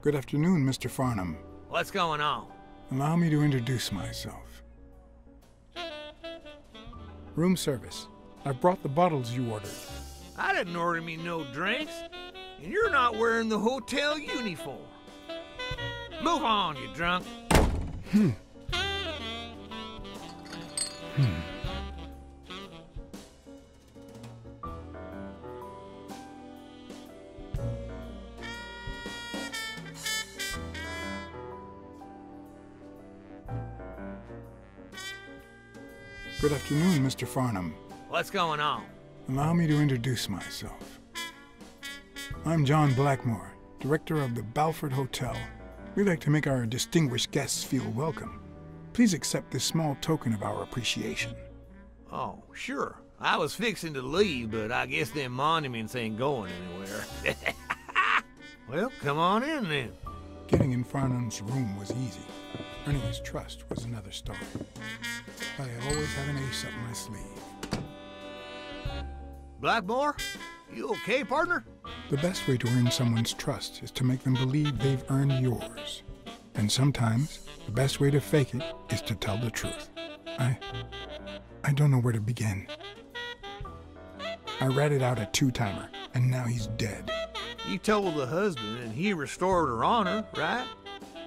Good afternoon, Mr. Farnham. What's going on? Allow me to introduce myself. Room service. I've brought the bottles you ordered. I didn't order me no drinks, and you're not wearing the hotel uniform. Move on, you drunk. Good afternoon, Mr. Farnham. What's going on? Allow me to introduce myself. I'm John Blackmore, director of the Balford Hotel. We like to make our distinguished guests feel welcome. Please accept this small token of our appreciation. Oh, sure. I was fixing to leave, but I guess them monuments ain't going anywhere. Well, come on in then. Getting in Farnham's room was easy. Earning his trust was another story. I always have an ace up my sleeve. Blackmore? You okay, partner? The best way to earn someone's trust is to make them believe they've earned yours. And sometimes, the best way to fake it is to tell the truth. I don't know where to begin. I ratted out a two-timer, and now he's dead. You told the husband, and he restored her honor, right?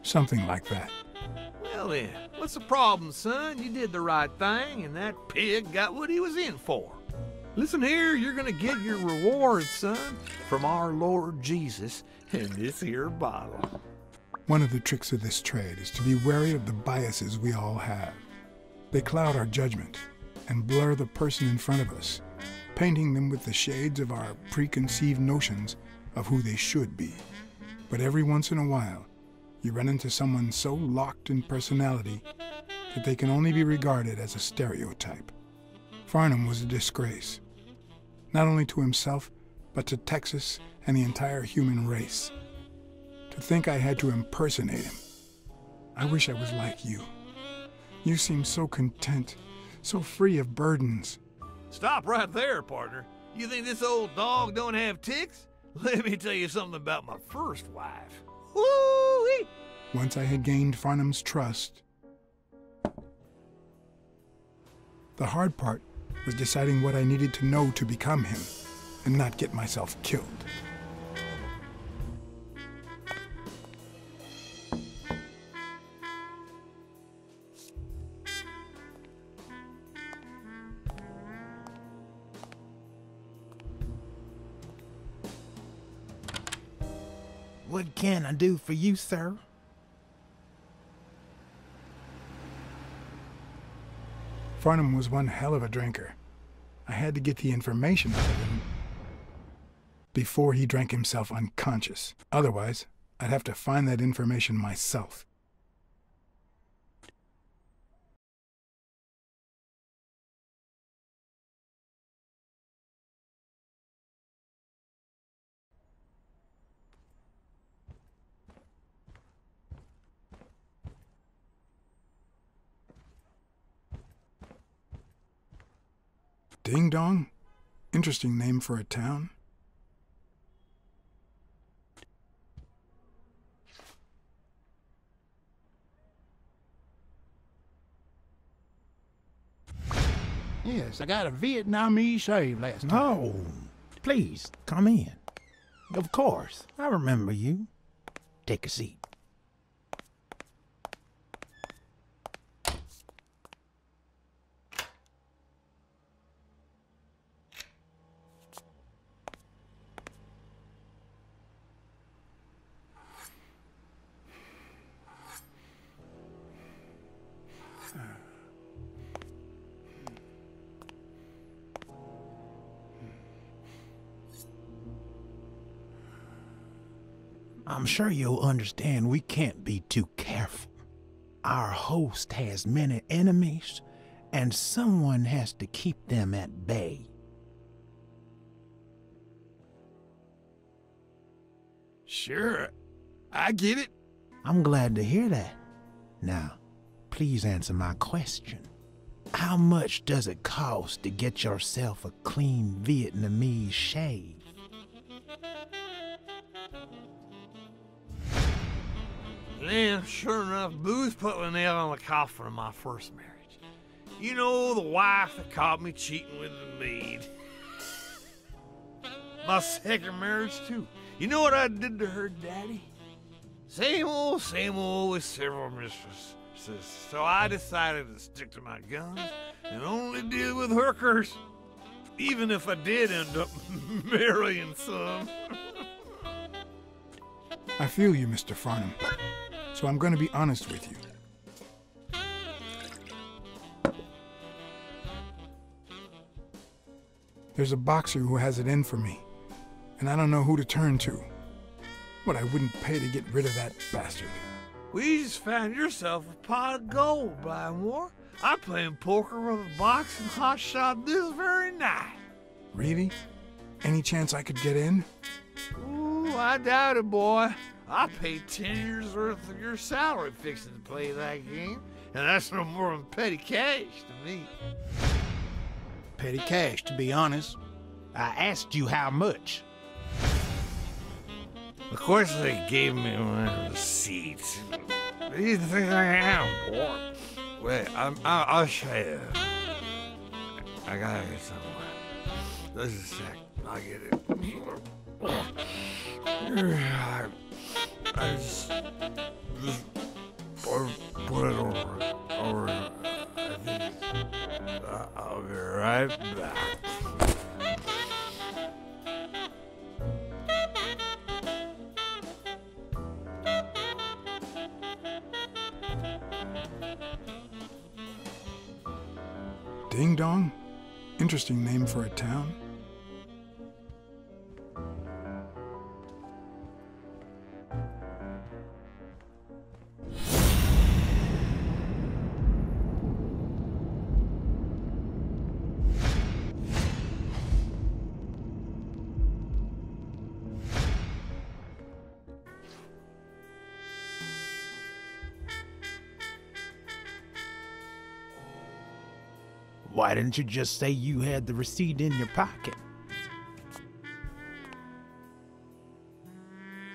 Something like that. Well then, what's the problem, son? You did the right thing, and that pig got what he was in for. Listen here, you're gonna get your reward, son, from our Lord Jesus in this here bottle. One of the tricks of this trade is to be wary of the biases we all have. They cloud our judgment and blur the person in front of us, painting them with the shades of our preconceived notions of who they should be. But every once in a while, you run into someone so locked in personality that they can only be regarded as a stereotype. Farnham was a disgrace, not only to himself, but to Texas and the entire human race. To think I had to impersonate him. I wish I was like you. You seem so content, so free of burdens. Stop right there, partner. You think this old dog don't have ticks? Let me tell you something about my first wife. Woo-wee! Once I had gained Farnham's trust, the hard part was deciding what I needed to know to become him and not get myself killed. What can I do for you, sir? Farnham was one hell of a drinker. I had to get the information out of him before he drank himself unconscious. Otherwise, I'd have to find that information myself. Ding Dong? Interesting name for a town. Yes, I got a Vietnamese shave last time. No, please, come in. Of course, I remember you. Take a seat. I'm sure you'll understand we can't be too careful. Our host has many enemies, and someone has to keep them at bay. Sure, I get it. I'm glad to hear that. Now, please answer my question. How much does it cost to get yourself a clean Vietnamese shave? And then, sure enough, booze put the nail on the coffin of my first marriage. You know, the wife that caught me cheating with the maid. My second marriage, too. You know what I did to her daddy? Same old with several mistresses. So I decided to stick to my guns and only deal with hookers, even if I did end up marrying some. I feel you, Mr. Farnham. So I'm going to be honest with you. There's a boxer who has it in for me, and I don't know who to turn to. But I wouldn't pay to get rid of that bastard. Well, you just found yourself a pot of gold, Blymore. I'm playing poker with a boxing hotshot this very night. Really? Any chance I could get in? Ooh, I doubt it, boy. I paid 10 years' worth of your salary fixing to play that game, and that's no more than petty cash to me. Petty cash, to be honest. I asked you how much. Of course they gave me one receipt. What do you think I am, boy? Wait, I'll show you. I gotta get somewhere. Just a sec. I'll get it. I just put it over. I think I'll be right back. Ding Dong? Interesting name for a town. Why didn't you just say you had the receipt in your pocket?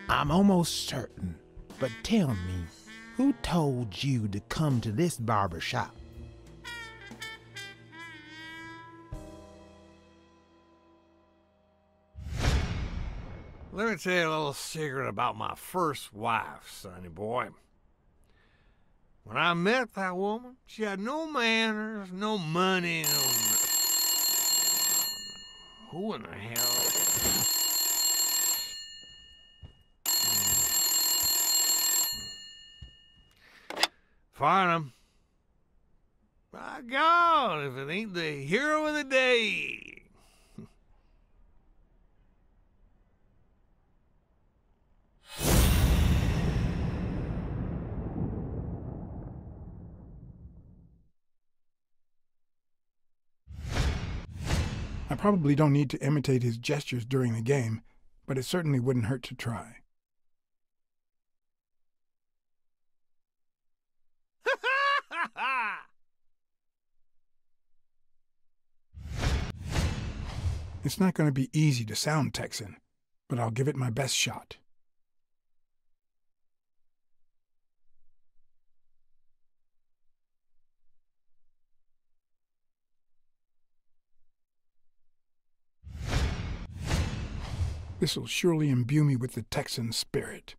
I'm almost certain, but tell me, who told you to come to this barber shop? Let me tell you a little secret about my first wife, sonny boy. When I met that woman, she had no manners, no money, no... Who in the hell? Farnham. By God, if it ain't the hero of the day. I probably don't need to imitate his gestures during the game, but it certainly wouldn't hurt to try. It's not going to be easy to sound Texan, but I'll give it my best shot. This'll surely imbue me with the Texan spirit.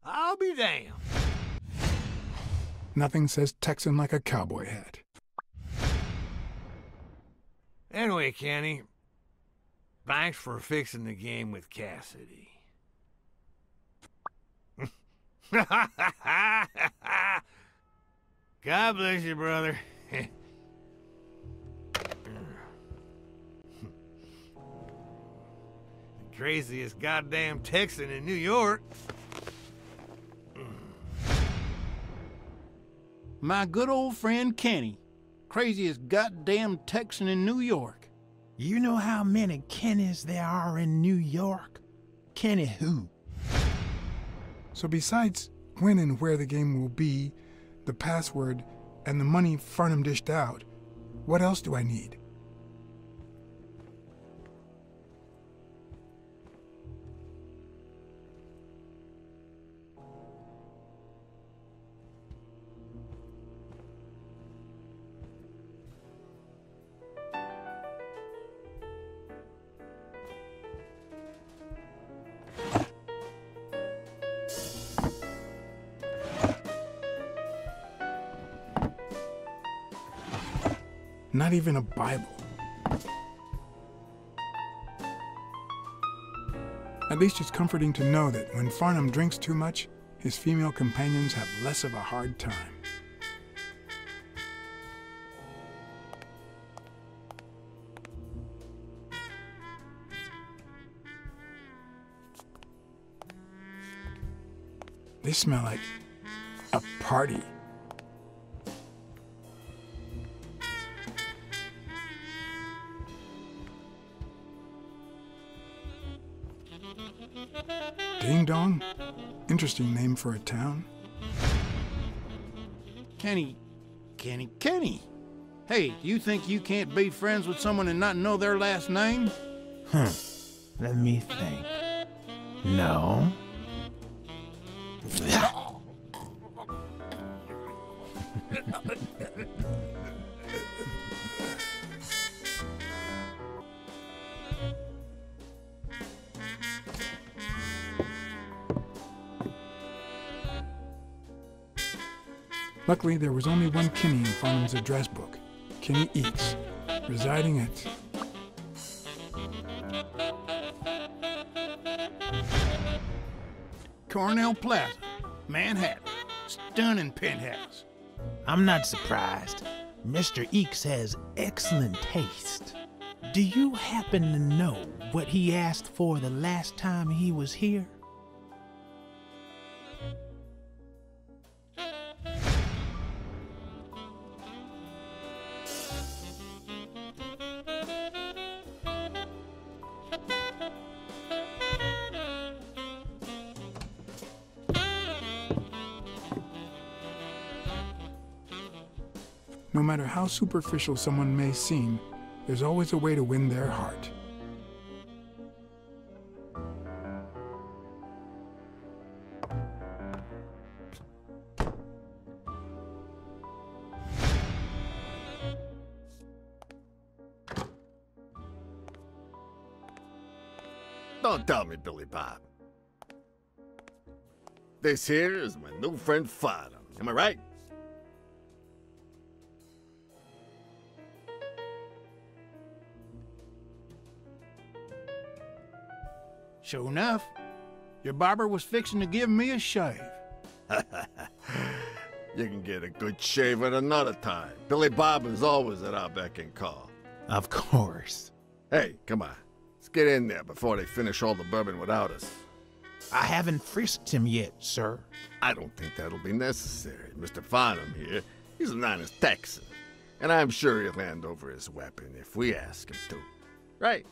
I'll be damned. Nothing says Texan like a cowboy hat. Anyway, Kenny, thanks for fixing the game with Cassidy. God bless you, brother. Craziest goddamn Texan in New York. My good old friend Kenny. Craziest goddamn Texan in New York. You know how many Kennys there are in New York? Kenny who? So besides when and where the game will be, the password, and the money Farnham dished out, what else do I need? Not even a Bible. At least it's comforting to know that when Farnham drinks too much, his female companions have less of a hard time. They smell like a party. Ding Dong? Interesting name for a town. Kenny. Hey, do you think you can't be friends with someone and not know their last name? Let me think. No. Luckily, there was only one Kinney in Farnham's address book, Kinney Eats, residing at... Cornell Plaza, Manhattan. Stunning penthouse. I'm not surprised. Mr. Eeks has excellent taste. Do you happen to know what he asked for the last time he was here? No matter how superficial someone may seem, there's always a way to win their heart. Don't tell me, Billy Bob. This here is my new friend Farnham. Am I right? Sure enough, your barber was fixing to give me a shave. You can get a good shave at another time. Billy Bob is always at our beck and call. Of course. Hey, come on. Let's get in there before they finish all the bourbon without us. I haven't frisked him yet, sir. I don't think that'll be necessary. Mr. Farnham here, he's an honest Texan. And I'm sure he'll hand over his weapon if we ask him to. Right?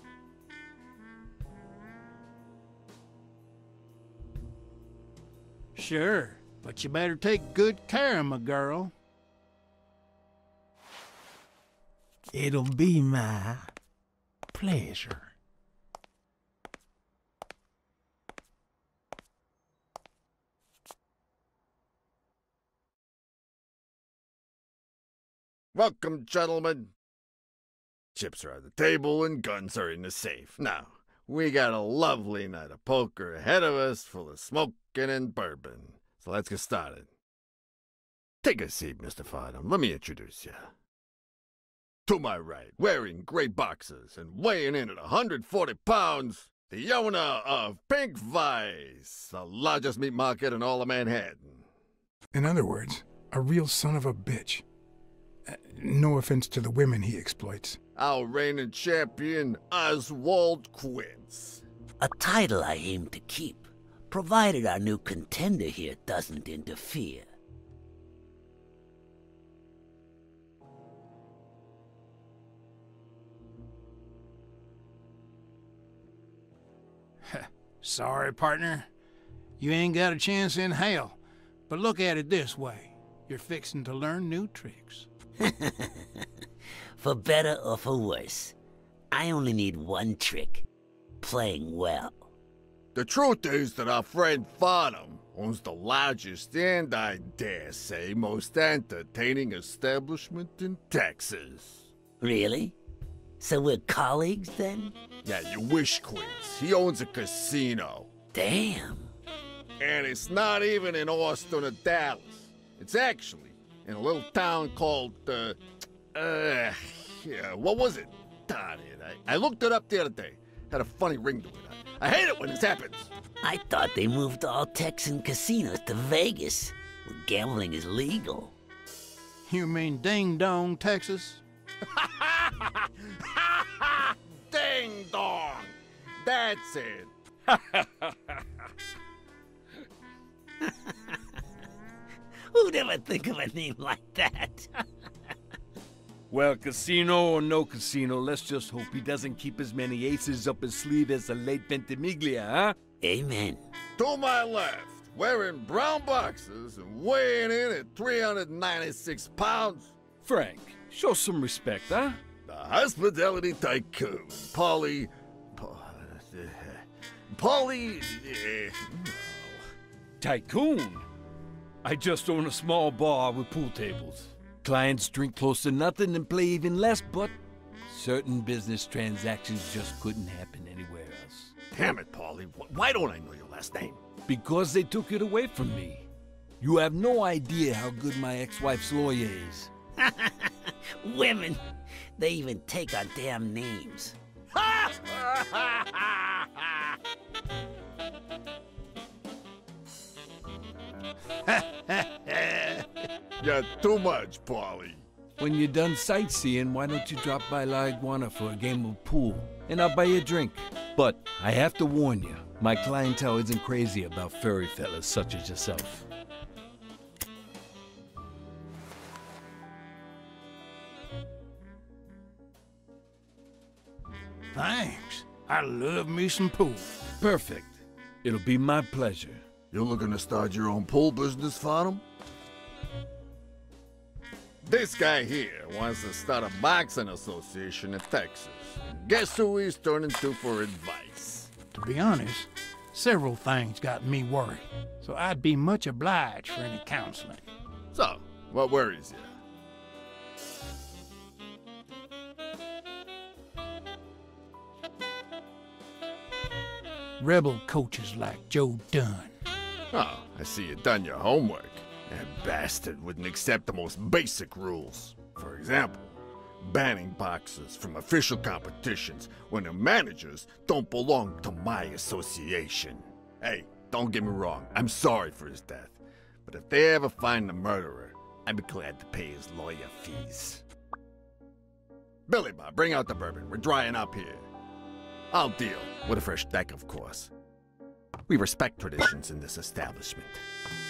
Sure, but you better take good care of my girl. It'll be my pleasure. Welcome, gentlemen. Chips are on the table and guns are in the safe. Now, we got a lovely night of poker ahead of us, full of smoking and bourbon. So let's get started. Take a seat, Mr. Farnham. Let me introduce you. To my right, wearing gray boxers and weighing in at 140 pounds, the owner of Pink Vice, the largest meat market in all of Manhattan. In other words, a real son of a bitch. No offense to the women he exploits. Our reigning champion, Oswald Quince. A title I aim to keep, provided our new contender here doesn't interfere. Sorry, partner. You ain't got a chance in hell. But look at it this way. You're fixing to learn new tricks. For better or for worse, I only need one trick. Playing well. The truth is that our friend Farnham owns the largest and, I dare say, most entertaining establishment in Texas. Really? So we're colleagues then? Yeah, you wish, Quince. He owns a casino. Damn. And it's not even in Austin or Dallas. It's actually in a little town called, Yeah, what was it? Darn it. I looked it up the other day. Had a funny ring to it. I hate it when this happens. I thought they moved all Texan casinos to Vegas, where gambling is legal. You mean Ding Dong, Texas? Ding dong! That's it. Who'd ever think of a name like that? Well, casino or no casino, let's just hope he doesn't keep as many aces up his sleeve as the late Ventimiglia, huh? Amen. To my left, wearing brown boxers and weighing in at 396 pounds, Frank, show some respect, huh? the hospitality tycoon, Polly... Tycoon? I just own a small bar with pool tables. Clients drink close to nothing and play even less, but certain business transactions just couldn't happen anywhere else. Damn it, Polly. Why don't I know your last name? Because they took it away from me. You have no idea how good my ex-wife's lawyer is. Women, they even take our damn names. You're too much, Polly. When you're done sightseeing, why don't you drop by La Iguana for a game of pool? And I'll buy you a drink. But I have to warn you, my clientele isn't crazy about furry fellas such as yourself. Thanks. I love me some pool. Perfect. It'll be my pleasure. You looking to start your own pool business, Farnham? This guy here wants to start a boxing association in Texas. Guess who he's turning to for advice? To be honest, several things got me worried, so I'd be much obliged for any counseling. So, what worries you? Rebel coaches like Joe Dunn. Oh, I see you done your homework. That bastard wouldn't accept the most basic rules. For example, banning boxers from official competitions when the managers don't belong to my association. Hey, don't get me wrong, I'm sorry for his death. But if they ever find the murderer, I'd be glad to pay his lawyer fees. Billy Bob, bring out the bourbon. We're drying up here. I'll deal, with a fresh deck, of course. We respect traditions in this establishment.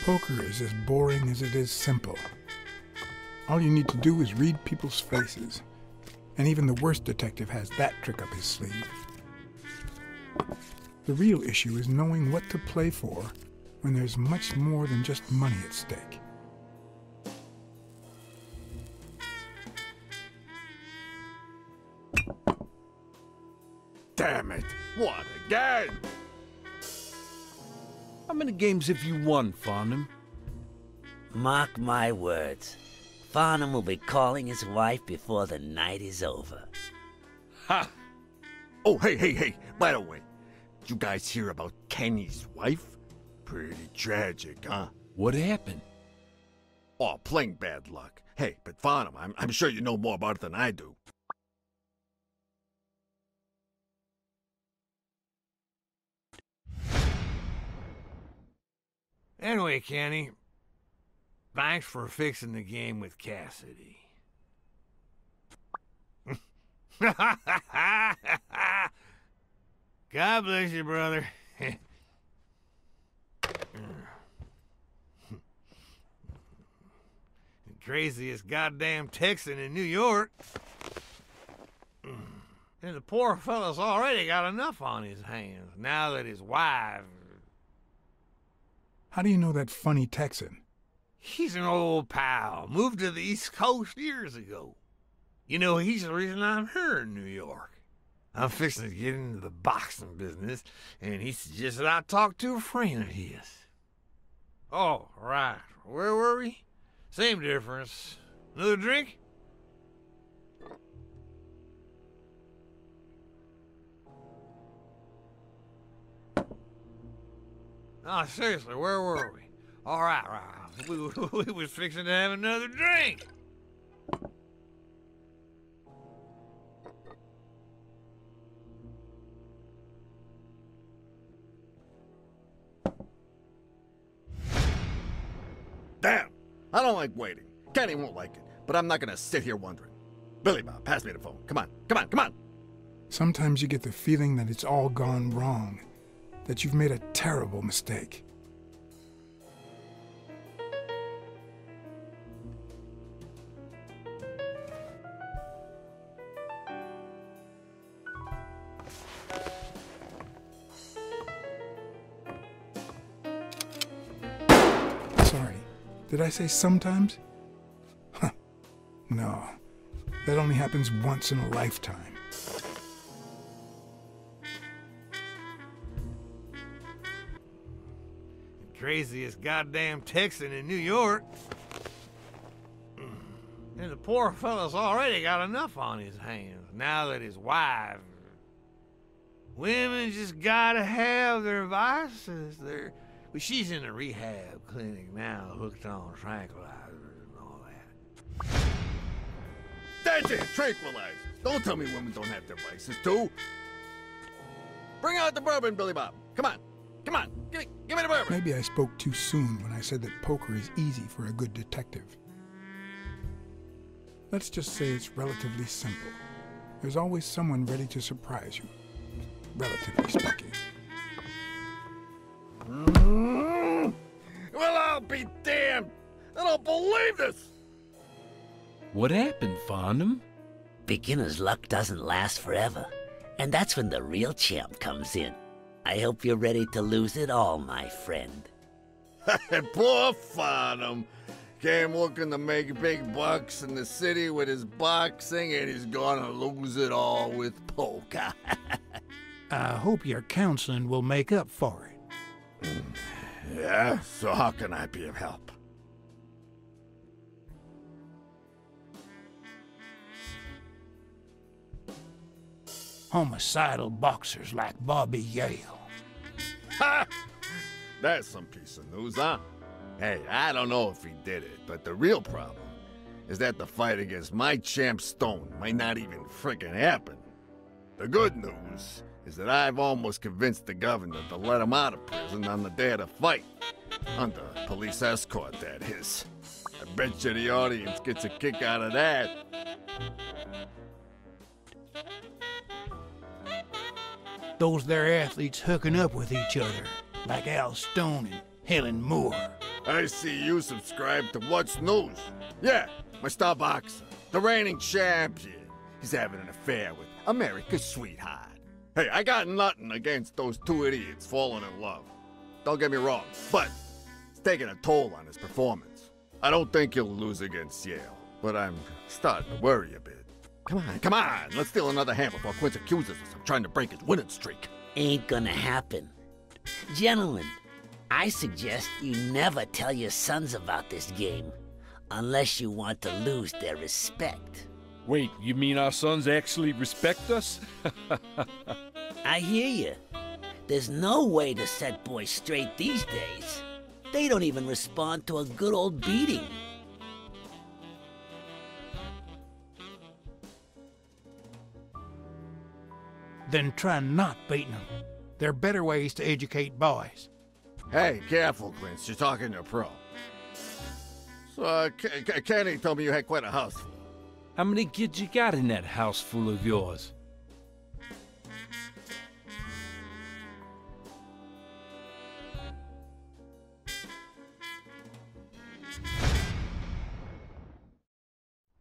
Poker is as boring as it is simple. All you need to do is read people's faces. And even the worst detective has that trick up his sleeve. The real issue is knowing what to play for when there's much more than just money at stake. Damn it! What, again? How many games have you won, Farnham? Mark my words. Farnham will be calling his wife before the night is over. Ha! Oh, hey, by the way, did you guys hear about Kenny's wife? Pretty tragic, huh? What happened? Oh, plain bad luck. Hey, but Farnham, I'm sure you know more about it than I do. Anyway, Kenny, thanks for fixing the game with Cassidy. God bless you, brother. The craziest goddamn Texan in New York. And the poor fella's already got enough on his hands now that his wife... How do you know that funny Texan? He's an old pal. Moved to the East Coast years ago. You know, he's the reason I'm here in New York. I'm fixing to get into the boxing business, and he suggested I talk to a friend of his. Oh, right. Where were we? Same difference. Another drink? Oh, seriously, where were we? All right. We was fixing to have another drink. I don't like waiting. Kenny won't like it, but I'm not gonna sit here wondering. Billy Bob, pass me the phone. Come on, come on, come on! Sometimes you get the feeling that it's all gone wrong, that you've made a terrible mistake. Sorry, did I say sometimes? Huh. No, that only happens once in a lifetime. Craziest goddamn Texan in New York. And the poor fella's already got enough on his hands now that his wife... Women just gotta have their vices. Well, she's in a rehab clinic now, hooked on tranquilizers and all that. That's it, tranquilizers. Don't tell me women don't have their vices, too. Bring out the bourbon, Billy Bob. Come on. Come on, give me the bourbon. Maybe I spoke too soon when I said that poker is easy for a good detective. Let's just say it's relatively simple. There's always someone ready to surprise you, relatively speaking. Well, I'll be damned. I don't believe this. What happened, Farnham? Beginner's luck doesn't last forever, and that's when the real champ comes in. I hope you're ready to lose it all, my friend. Poor Farnham. Came looking to make big bucks in the city with his boxing, and he's gonna lose it all with poker. I hope your counseling will make up for it. Yeah? So how can I be of help? Homicidal boxers like Bobby Yale. Ha! That's some piece of news, huh? Hey, I don't know if he did it, but the real problem is that the fight against my champ Stone might not even frickin' happen. The good news is that I've almost convinced the governor to let him out of prison on the day of the fight. Under police escort, that is. I bet you the audience gets a kick out of that. Those there athletes hooking up with each other, like Al Stone and Helen Moore. I see you subscribe to What's News. Yeah, my star boxer, the reigning champion. He's having an affair with America's sweetheart. Hey, I got nothing against those two idiots falling in love. Don't get me wrong, but it's taking a toll on his performance. I don't think he'll lose against Yale, but I'm starting to worry a bit. Come on, let's steal another hand before Quince accuses us of trying to break his winning streak. Ain't gonna happen. Gentlemen, I suggest you never tell your sons about this game, unless you want to lose their respect. Wait, you mean our sons actually respect us? I hear you. There's no way to set boys straight these days. They don't even respond to a good old beating. Then try not beating them. There are better ways to educate boys. Hey, careful, Quince. You're talking to a pro. So, Kenny told me you had quite a house full. How many kids you got in that house full of yours?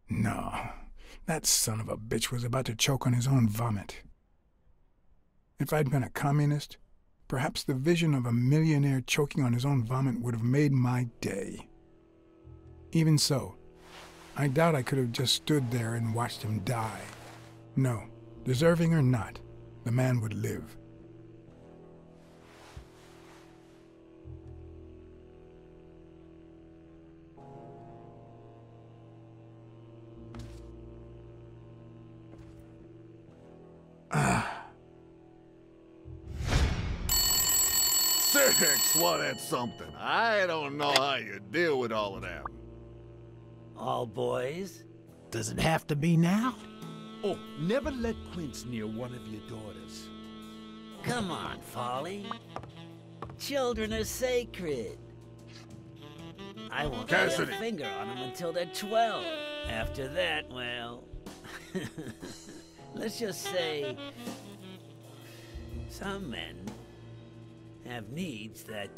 No, that son of a bitch was about to choke on his own vomit. If I'd been a communist, perhaps the vision of a millionaire choking on his own vomit would have made my day. Even so, I doubt I could have just stood there and watched him die. No, deserving or not, the man would live. Six, well, that's something. I don't know how you deal with all of that. All boys? Does it have to be now? Oh, never let Quince near one of your daughters. Come on, Folly. Children are sacred. I won't lay a Cassidy. finger on them until they're 12. After that, well, let's just say some men have needs that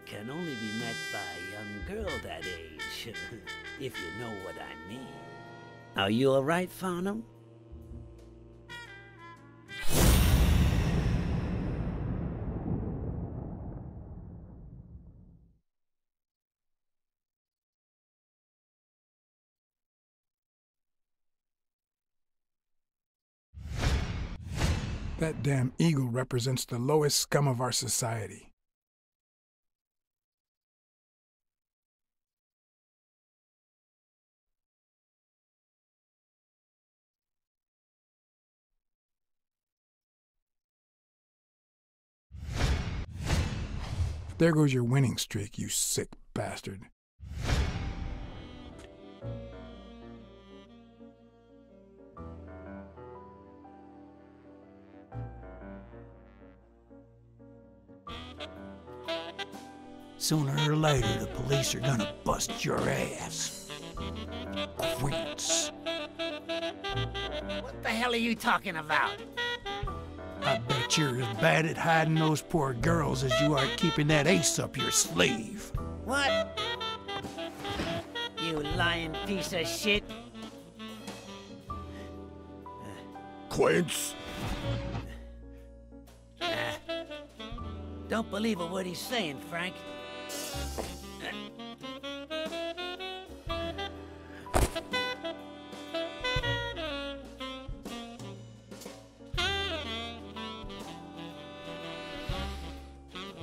can only be met by a young girl that age, if you know what I mean. Are you all right, Farnham? That damn eagle represents the lowest scum of our society. There goes your winning streak, you sick bastard. Sooner or later, the police are gonna bust your ass. Quits. What the hell are you talking about? I bet you're as bad at hiding those poor girls as you are keeping that ace up your sleeve. What? You lying piece of shit. Quince. Don't believe a word he's saying, Frank.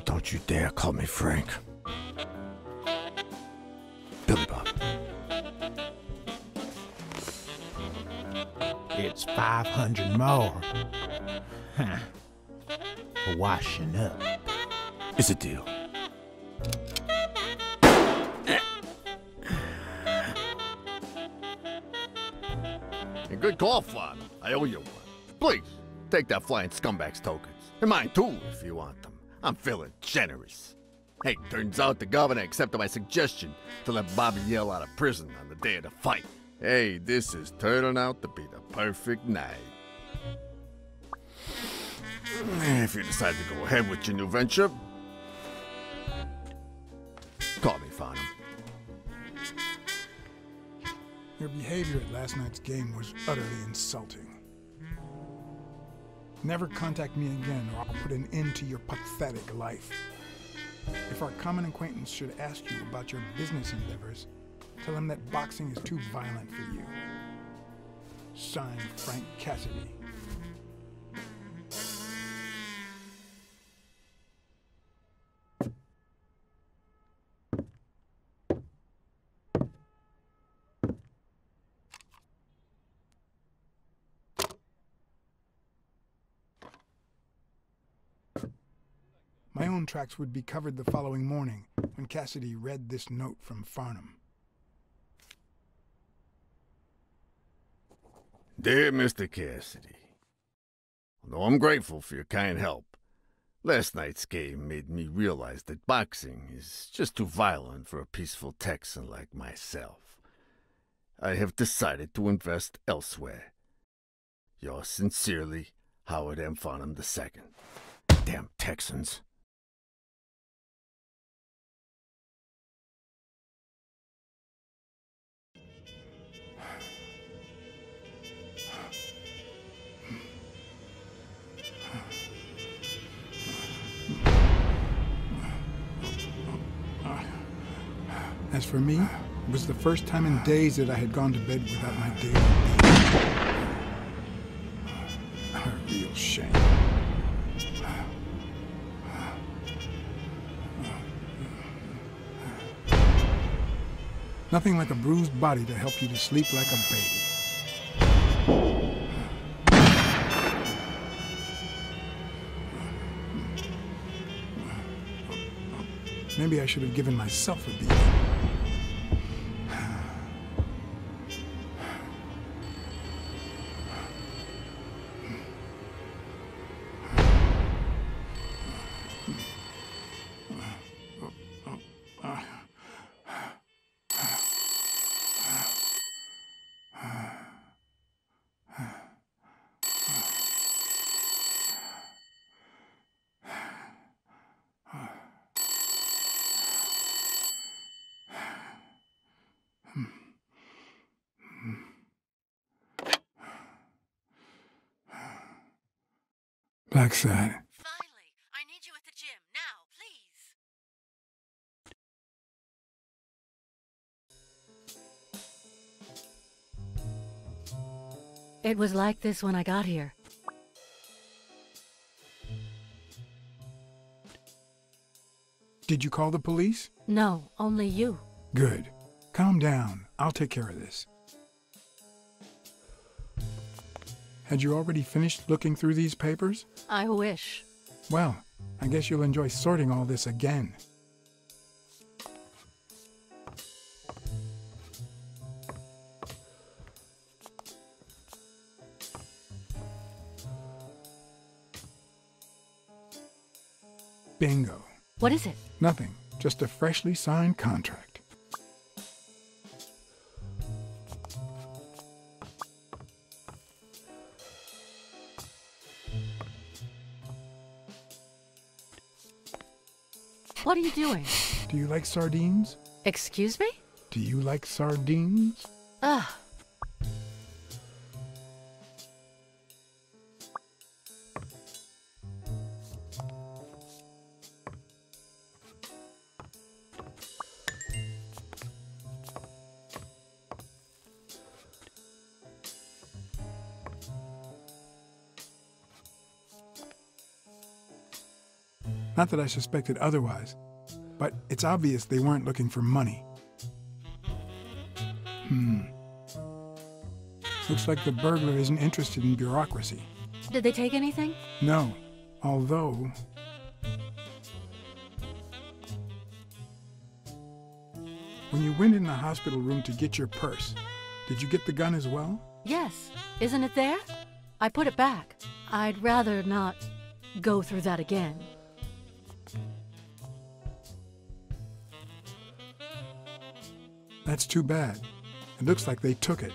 Don't you dare call me Frank. Billy Bob. It's 500 more. Huh. For washing up. It's a deal. A good call, Father. I owe you one. Please, take that flying scumbag's tokens. And mine too, if you want them. I'm feeling generous. Hey, turns out the governor accepted my suggestion to let Bobby yell out of prison on the day of the fight. Hey, this is turning out to be the perfect night. If you decide to go ahead with your new venture, call me, Farnham. Your behavior at last night's game was utterly insulting. Never contact me again or I'll put an end to your pathetic life. If our common acquaintance should ask you about your business endeavors, tell him that boxing is too violent for you. Signed, Frank Cassidy. My own tracks would be covered the following morning when Cassidy read this note from Farnham. Dear Mr. Cassidy, although I'm grateful for your kind help, last night's game made me realize that boxing is just too violent for a peaceful Texan like myself. I have decided to invest elsewhere. Yours sincerely, Howard M. Farnham II. Damn Texans. As for me, it was the first time in days that I had gone to bed without my daily meal. A real shame. Nothing like a bruised body to help you to sleep like a baby. Maybe I should have given myself a beating. Blacksad. Finally, I need you at the gym now, please. It was like this when I got here. Did you call the police? No, only you. Good. Calm down. I'll take care of this. Had you already finished looking through these papers? I wish. Well, I guess you'll enjoy sorting all this again. Bingo. What is it? Nothing. Just a freshly signed contract. What are you doing? Do you like sardines? Excuse me? Do you like sardines? Ugh. Not that I suspected otherwise, but it's obvious they weren't looking for money. Looks like the burglar isn't interested in bureaucracy. Did they take anything? No, although... When you went in the hospital room to get your purse, did you get the gun as well? Yes. Isn't it there? I put it back. I'd rather not go through that again. That's too bad. It looks like they took it.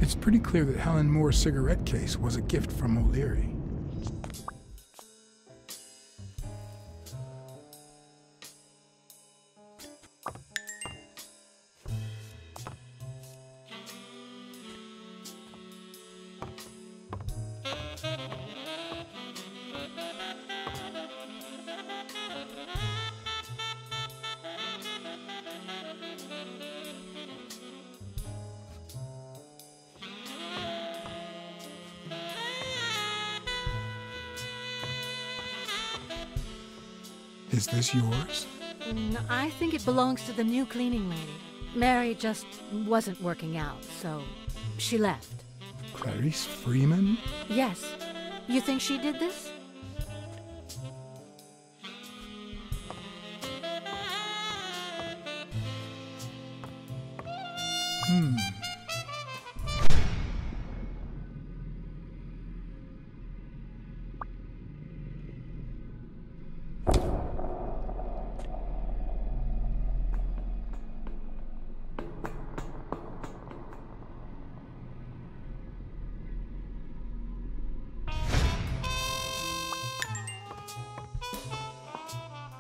It's pretty clear that Helen Moore's cigarette case was a gift from O'Leary. Is this yours? I think it belongs to the new cleaning lady. Mary just wasn't working out, so she left. Clarice Freeman? Yes. You think she did this?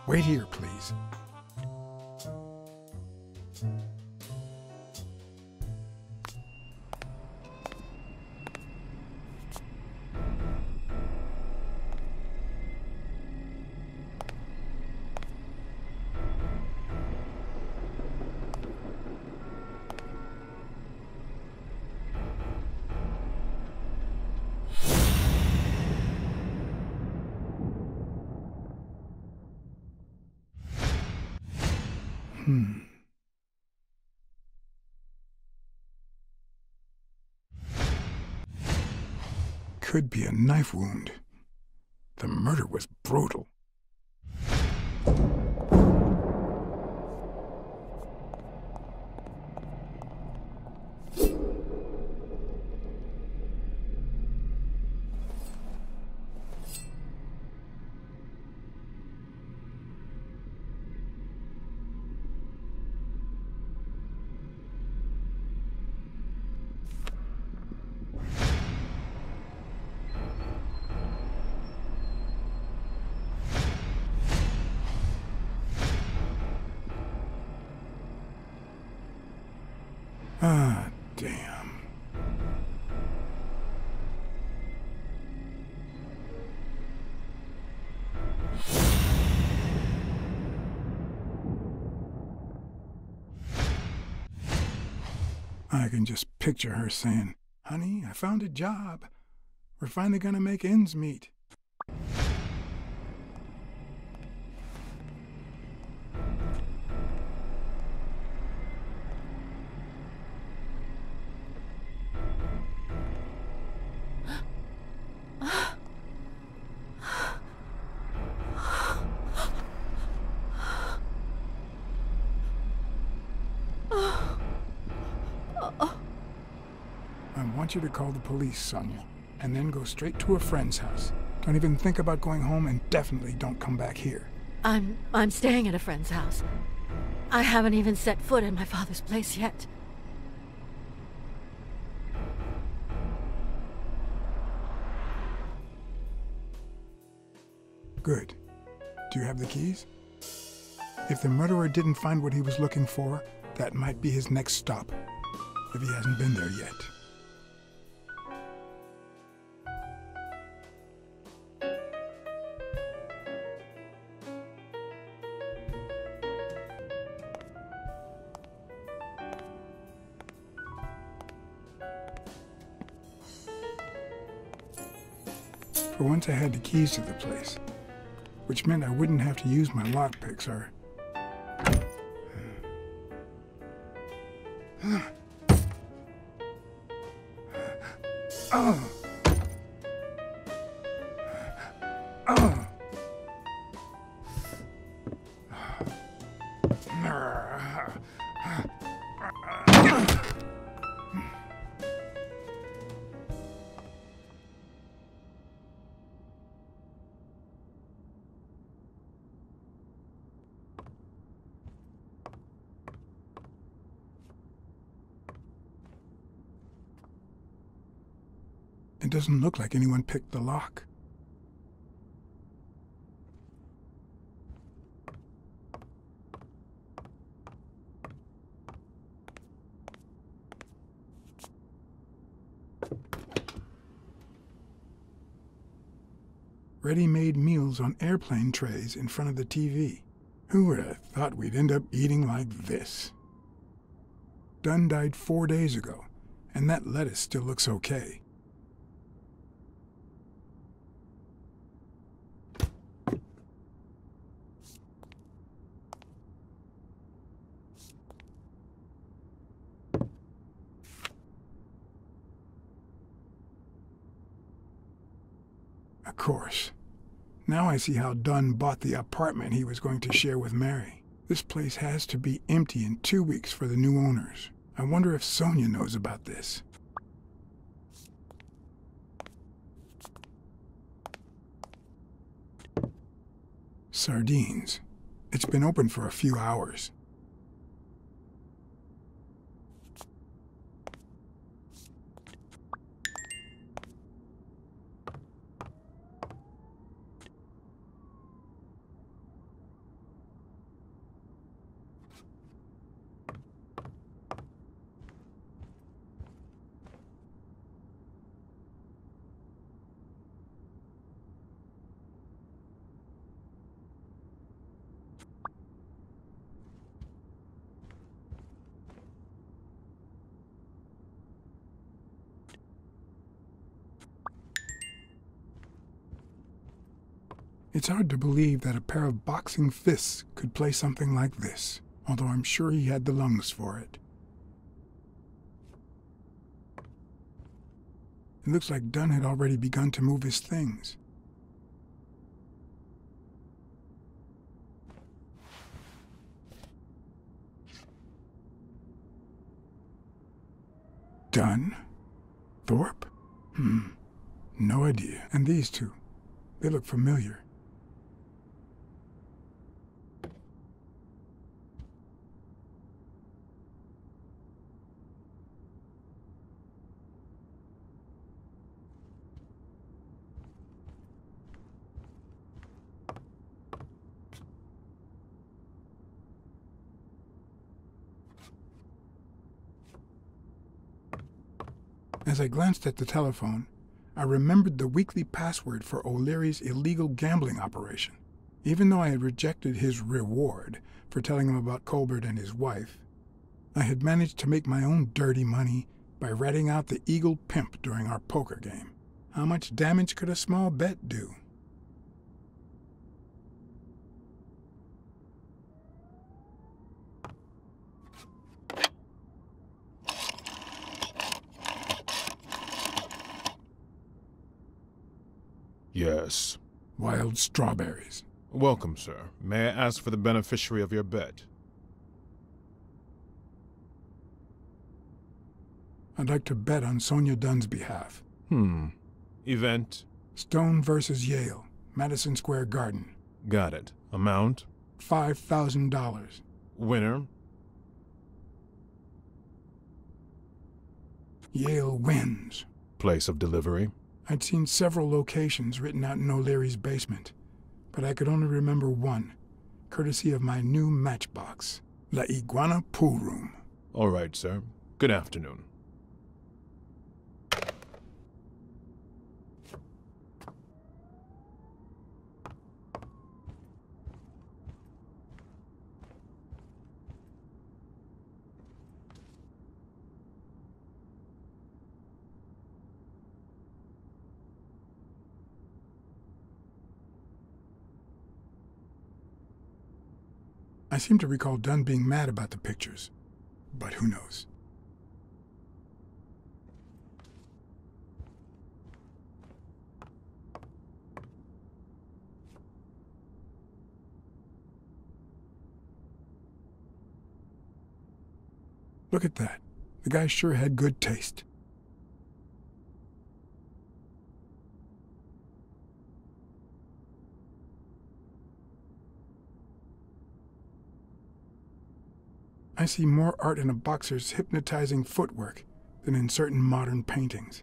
Wait here, please. Could be a knife wound. The murder was brutal. Ah, damn. I can just picture her saying, "Honey, I found a job. We're finally gonna make ends meet." I want you to call the police, Sonia, and then go straight to a friend's house. Don't even think about going home, and definitely don't come back here. I'm staying at a friend's house. I haven't even set foot in my father's place yet. Good. Do you have the keys? If the murderer didn't find what he was looking for, that might be his next stop, if he hasn't been there yet. For once I had the keys to the place, which meant I wouldn't have to use my lockpicks or... Oh! Oh! It doesn't look like anyone picked the lock. Ready-made meals on airplane trays in front of the TV. Who would have thought we'd end up eating like this? Dunn died 4 days ago, and that lettuce still looks okay. Of course. Now I see how Dunn bought the apartment he was going to share with Mary. This place has to be empty in 2 weeks for the new owners. I wonder if Sonia knows about this. Sardines. It's been open for a few hours. It's hard to believe that a pair of boxing fists could play something like this, although I'm sure he had the lungs for it. It looks like Dunn had already begun to move his things. Dunn? Thorpe? No idea. And these two, they look familiar. As I glanced at the telephone, I remembered the weekly password for O'Leary's illegal gambling operation. Even though I had rejected his reward for telling him about Colbert and his wife, I had managed to make my own dirty money by ratting out the Eagle Pimp during our poker game. How much damage could a small bet do? Yes. Wild strawberries. Welcome, sir. May I ask for the beneficiary of your bet? I'd like to bet on Sonia Dunn's behalf. Event? Stone versus Yale, Madison Square Garden. Got it. Amount? $5,000. Winner? Yale wins. Place of delivery? I'd seen several locations written out in O'Leary's basement, but I could only remember one, courtesy of my new matchbox, La Iguana Pool Room. All right, sir. Good afternoon. I seem to recall Dunn being mad about the pictures, but who knows? Look at that. The guy sure had good taste. I see more art in a boxer's hypnotizing footwork than in certain modern paintings.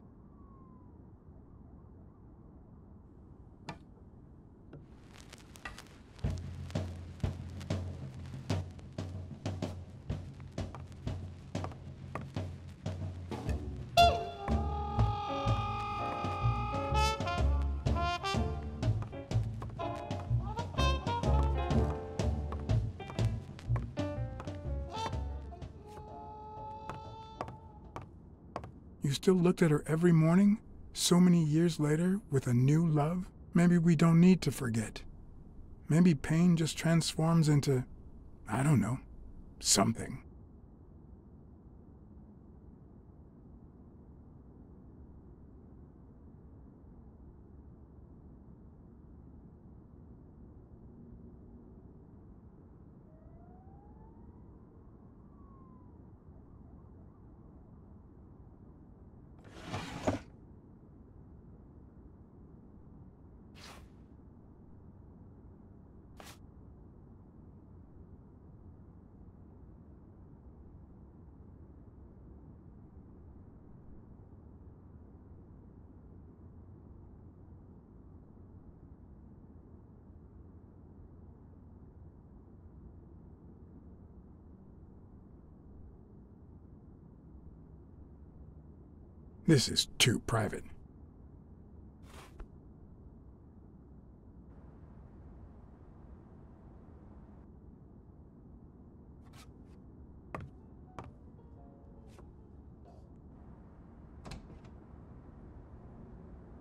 You still looked at her every morning, so many years later, with a new love? Maybe we don't need to forget. Maybe pain just transforms into, I don't know, something. This is too private.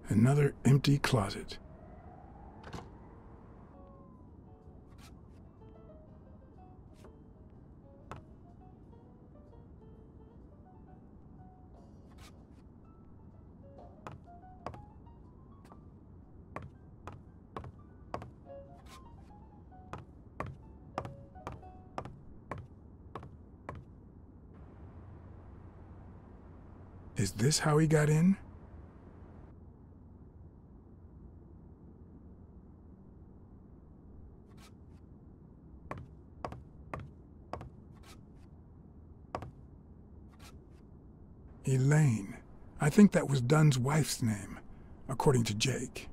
Another empty closet. Is this how he got in? Elaine. I think that was Dunn's wife's name, according to Jake.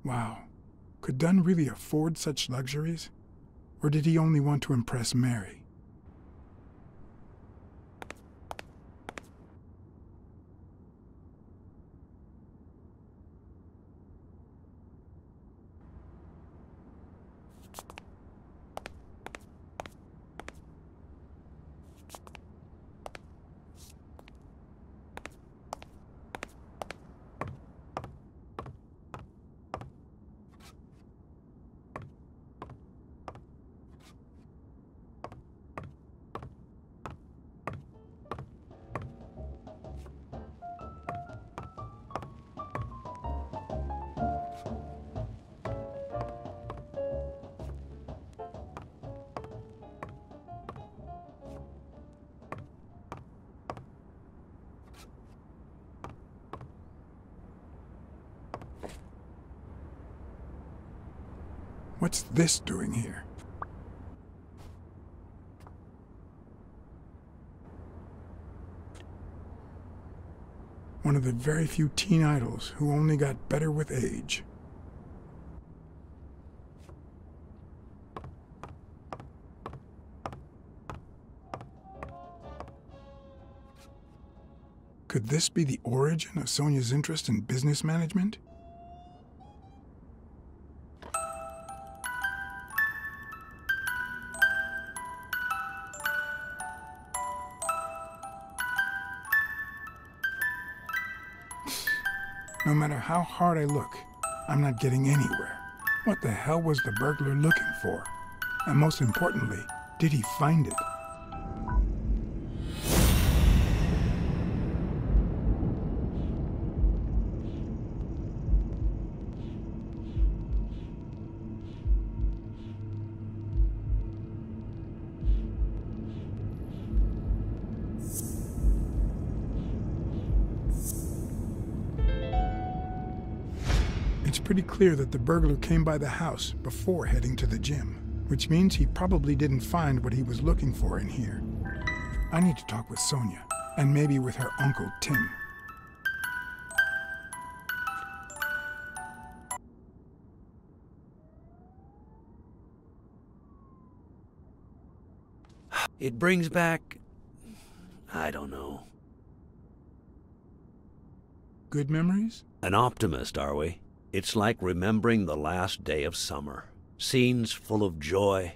Wow. Could Dunn really afford such luxuries? Or did he only want to impress Mary? What's this doing here? One of the very few teen idols who only got better with age. Could this be the origin of Sonia's interest in business management? No matter how hard I look, I'm not getting anywhere. What the hell was the burglar looking for? And most importantly, did he find it? It's pretty clear that the burglar came by the house before heading to the gym, which means he probably didn't find what he was looking for in here. I need to talk with Sonia, and maybe with her uncle Tim. It brings back... I don't know. Good memories? An optimist, are we? It's like remembering the last day of summer. Scenes full of joy,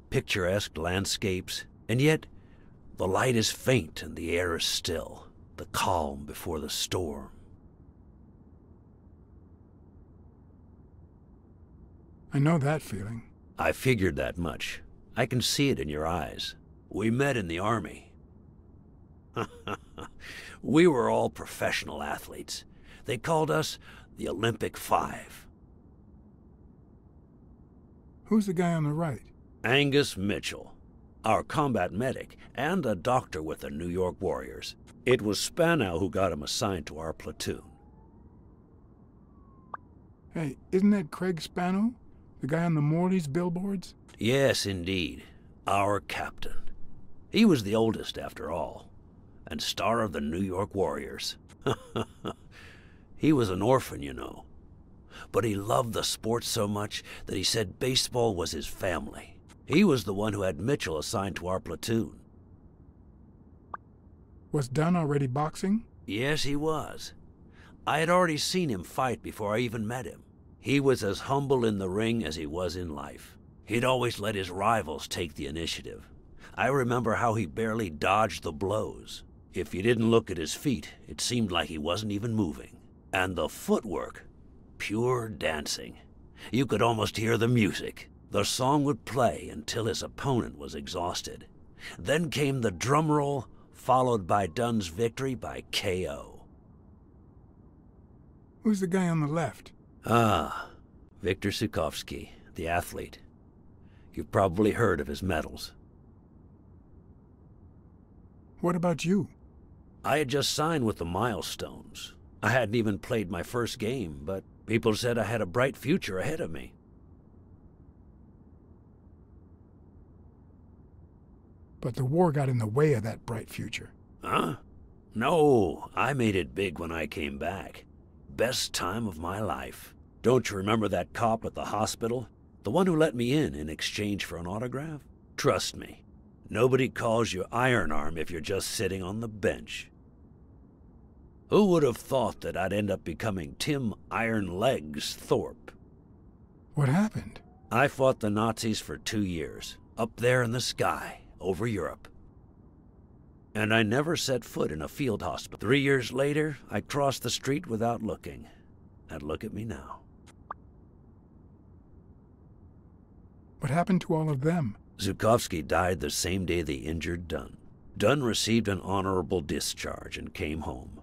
picturesque landscapes, and yet the light is faint and the air is still, the calm before the storm. I know that feeling. I figured that much. I can see it in your eyes. We met in the Army. We were all professional athletes. They called us the Olympic Five. Who's the guy on the right? Angus Mitchell, our combat medic, and a doctor with the New York Warriors. It was Spanow who got him assigned to our platoon. Hey, isn't that Craig Spanow? The guy on the Morley's billboards? Yes, indeed. Our captain. He was the oldest, after all, and star of the New York Warriors. He was an orphan, you know. But he loved the sport so much that he said baseball was his family. He was the one who had Mitchell assigned to our platoon. Was Dunn already boxing? Yes, he was. I had already seen him fight before I even met him. He was as humble in the ring as he was in life. He'd always let his rivals take the initiative. I remember how he barely dodged the blows. If you didn't look at his feet, it seemed like he wasn't even moving. And the footwork, pure dancing. You could almost hear the music. The song would play until his opponent was exhausted. Then came the drum roll, followed by Dunn's victory by KO. Who's the guy on the left? Ah, Viktor Sukovsky, the athlete. You've probably heard of his medals. What about you? I had just signed with the Milestones. I hadn't even played my first game, but people said I had a bright future ahead of me. But the war got in the way of that bright future. Huh? No, I made it big when I came back. Best time of my life. Don't you remember that cop at the hospital? The one who let me in exchange for an autograph? Trust me, nobody calls you Iron Arm if you're just sitting on the bench. Who would have thought that I'd end up becoming Tim Iron Legs Thorpe? What happened? I fought the Nazis for 2 years, up there in the sky, over Europe. And I never set foot in a field hospital. 3 years later, I crossed the street without looking. And look at me now. What happened to all of them? Zukovsky died the same day they injured Dunn. Dunn received an honorable discharge and came home.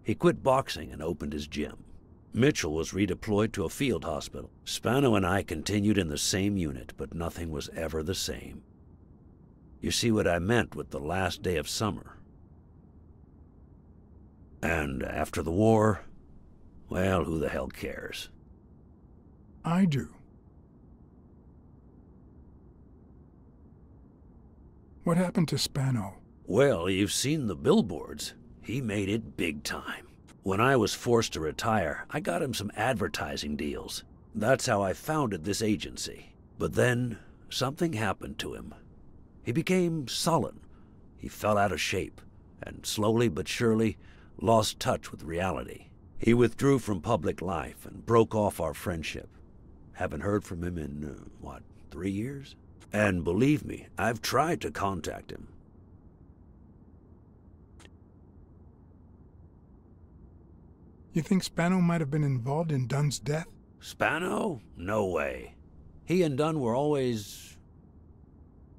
He quit boxing and opened his gym. Mitchell was redeployed to a field hospital. Spano and I continued in the same unit, but nothing was ever the same. You see what I meant with the last day of summer. And after the war, well, who the hell cares? I do. What happened to Spano? Well, you've seen the billboards. He made it big time. When I was forced to retire, I got him some advertising deals. That's how I founded this agency. But then, something happened to him. He became sullen. He fell out of shape, and slowly but surely lost touch with reality. He withdrew from public life and broke off our friendship. Haven't heard from him in, 3 years? And believe me, I've tried to contact him. You think Spano might have been involved in Dunn's death? Spano? No way. He and Dunn were always...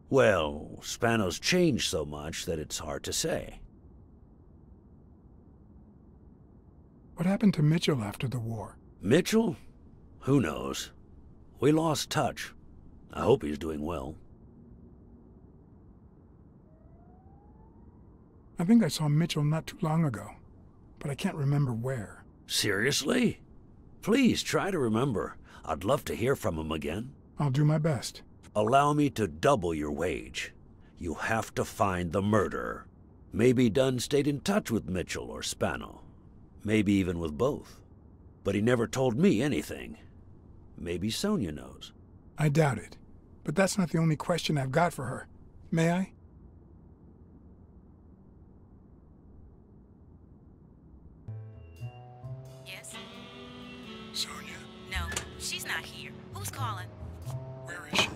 Well, Spano's changed so much that it's hard to say. What happened to Mitchell after the war? Mitchell? Who knows? We lost touch. I hope he's doing well. I think I saw Mitchell not too long ago, but I can't remember where. Seriously? Please try to remember. I'd love to hear from him again. I'll do my best. Allow me to double your wage. You have to find the murderer. Maybe Dunn stayed in touch with Mitchell or Spano. Maybe even with both. But he never told me anything. Maybe Sonia knows. I doubt it. But that's not the only question I've got for her. May I? Yes? Sonia? No, she's not here. Who's calling? Where is she?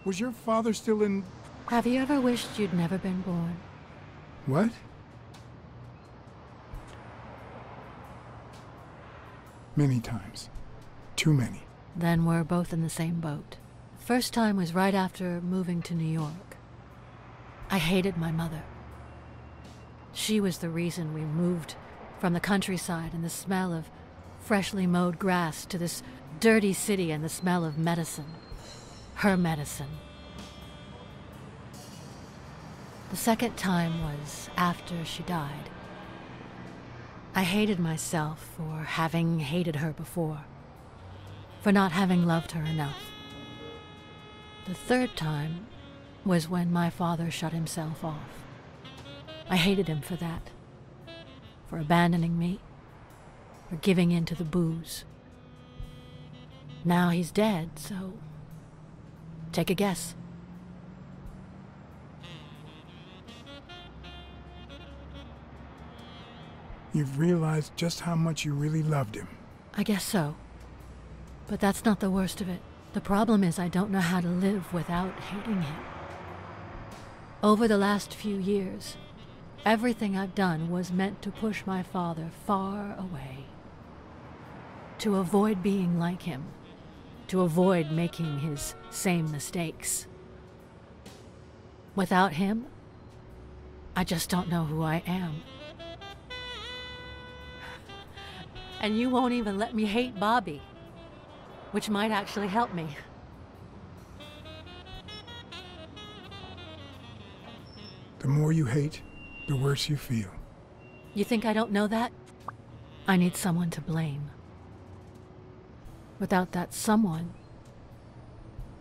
Was your father still in... Have you ever wished you'd never been born? What? Many times. Too many. Then we're both in the same boat. First time was right after moving to New York. I hated my mother. She was the reason we moved from the countryside and the smell of freshly mowed grass to this dirty city and the smell of medicine. Her medicine. The second time was after she died. I hated myself for having hated her before, for not having loved her enough. The third time was when my father shut himself off. I hated him for that, for abandoning me, for giving in to the booze. Now he's dead, so take a guess. You've realized just how much you really loved him. I guess so. But that's not the worst of it. The problem is I don't know how to live without hating him. Over the last few years, everything I've done was meant to push my father far away. To avoid being like him. To avoid making his same mistakes. Without him, I just don't know who I am. And you won't even let me hate Bobby, which might actually help me. The more you hate, the worse you feel. You think I don't know that? I need someone to blame. Without that someone,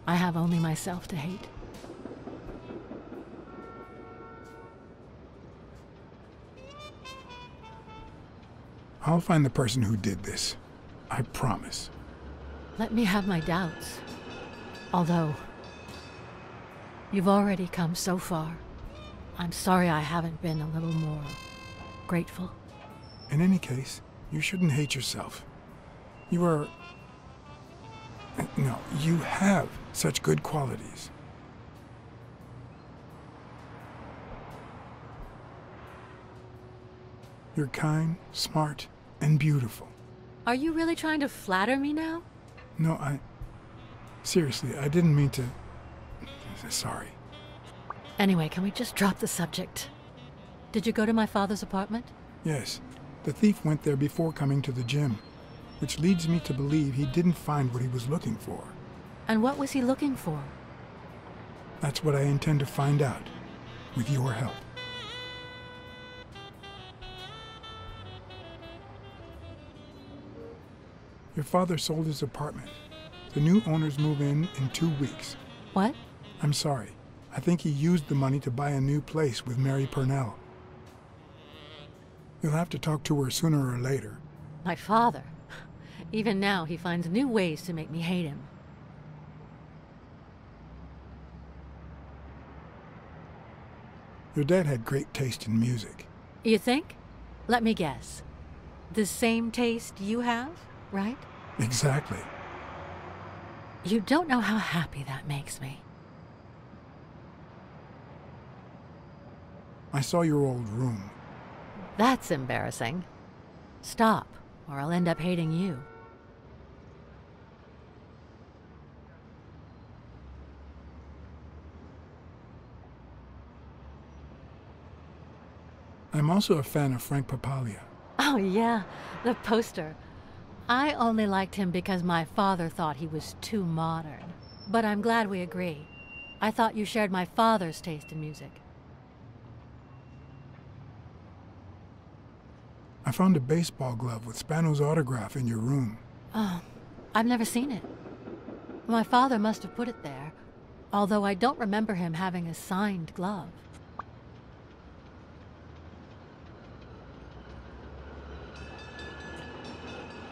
I have only myself to hate. I'll find the person who did this. I promise. Let me have my doubts. Although, you've already come so far. I'm sorry I haven't been a little more grateful. In any case, you shouldn't hate yourself. You are... No, you have such good qualities. You're kind, smart, and beautiful. Are you really trying to flatter me now? No, seriously, I didn't mean to... Sorry. Anyway, can we just drop the subject? Did you go to my father's apartment? Yes. The thief went there before coming to the gym, which leads me to believe he didn't find what he was looking for. And what was he looking for? That's what I intend to find out, with your help. Your father sold his apartment. The new owners move in 2 weeks. What? I'm sorry. I think he used the money to buy a new place with Mary Purnell. You'll have to talk to her sooner or later. My father? Even now, he finds new ways to make me hate him. Your dad had great taste in music. You think? Let me guess. The same taste you have, right? Exactly. You don't know how happy that makes me. I saw your old room. That's embarrassing. Stop, or I'll end up hating you. I'm also a fan of Frank Papalia. Oh yeah, the poster. I only liked him because my father thought he was too modern. But I'm glad we agree. I thought you shared my father's taste in music. I found a baseball glove with Spano's autograph in your room. Oh, I've never seen it. My father must have put it there, although I don't remember him having a signed glove.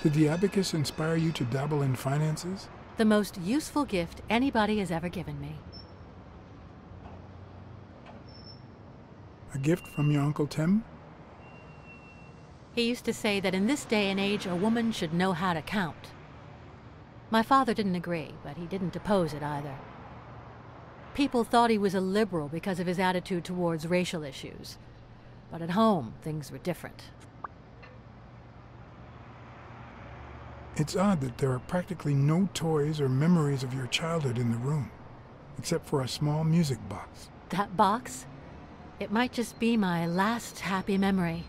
Did the abacus inspire you to dabble in finances? The most useful gift anybody has ever given me. A gift from your Uncle Tim? He used to say that in this day and age, a woman should know how to count. My father didn't agree, but he didn't oppose it either. People thought he was a liberal because of his attitude towards racial issues. But at home, things were different. It's odd that there are practically no toys or memories of your childhood in the room, except for a small music box. That box? It might just be my last happy memory.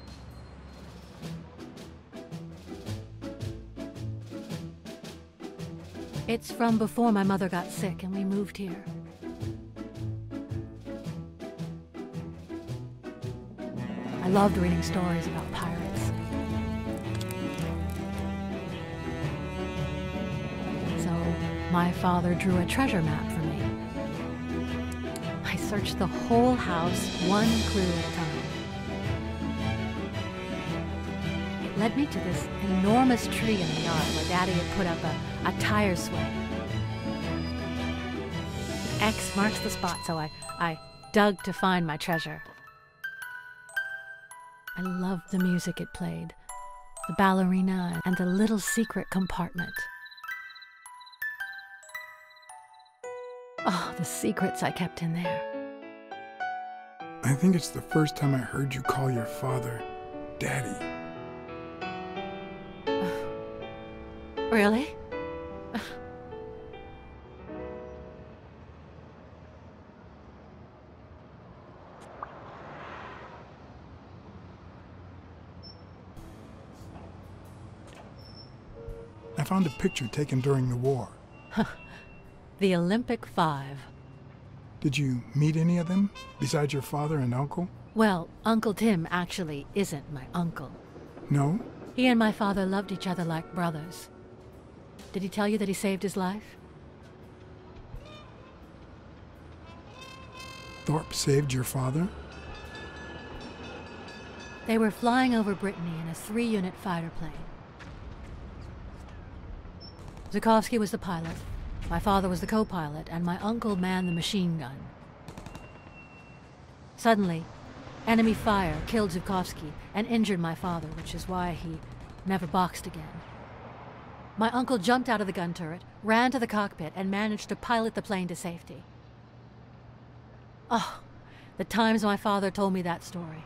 It's from before my mother got sick and we moved here. I loved reading stories about pirates. So my father drew a treasure map for me. I searched the whole house, one clue at a time. It led me to this enormous tree in the yard where Daddy had put up a tire sway. X marks the spot, so I dug to find my treasure. I loved the music it played, the ballerina and the little secret compartment. Oh, the secrets I kept in there. I think it's the first time I heard you call your father Daddy. Really? I found a picture taken during the war. The Olympic 5. Did you meet any of them, besides your father and uncle? Well, Uncle Tim actually isn't my uncle. No? He and my father loved each other like brothers. Did he tell you that he saved his life? Thorpe saved your father? They were flying over Brittany in a 3-unit fighter plane. Zukovsky was the pilot, my father was the co-pilot, and my uncle manned the machine gun. Suddenly, enemy fire killed Zukovsky and injured my father, which is why he never boxed again. My uncle jumped out of the gun turret, ran to the cockpit, and managed to pilot the plane to safety. Oh, the times my father told me that story.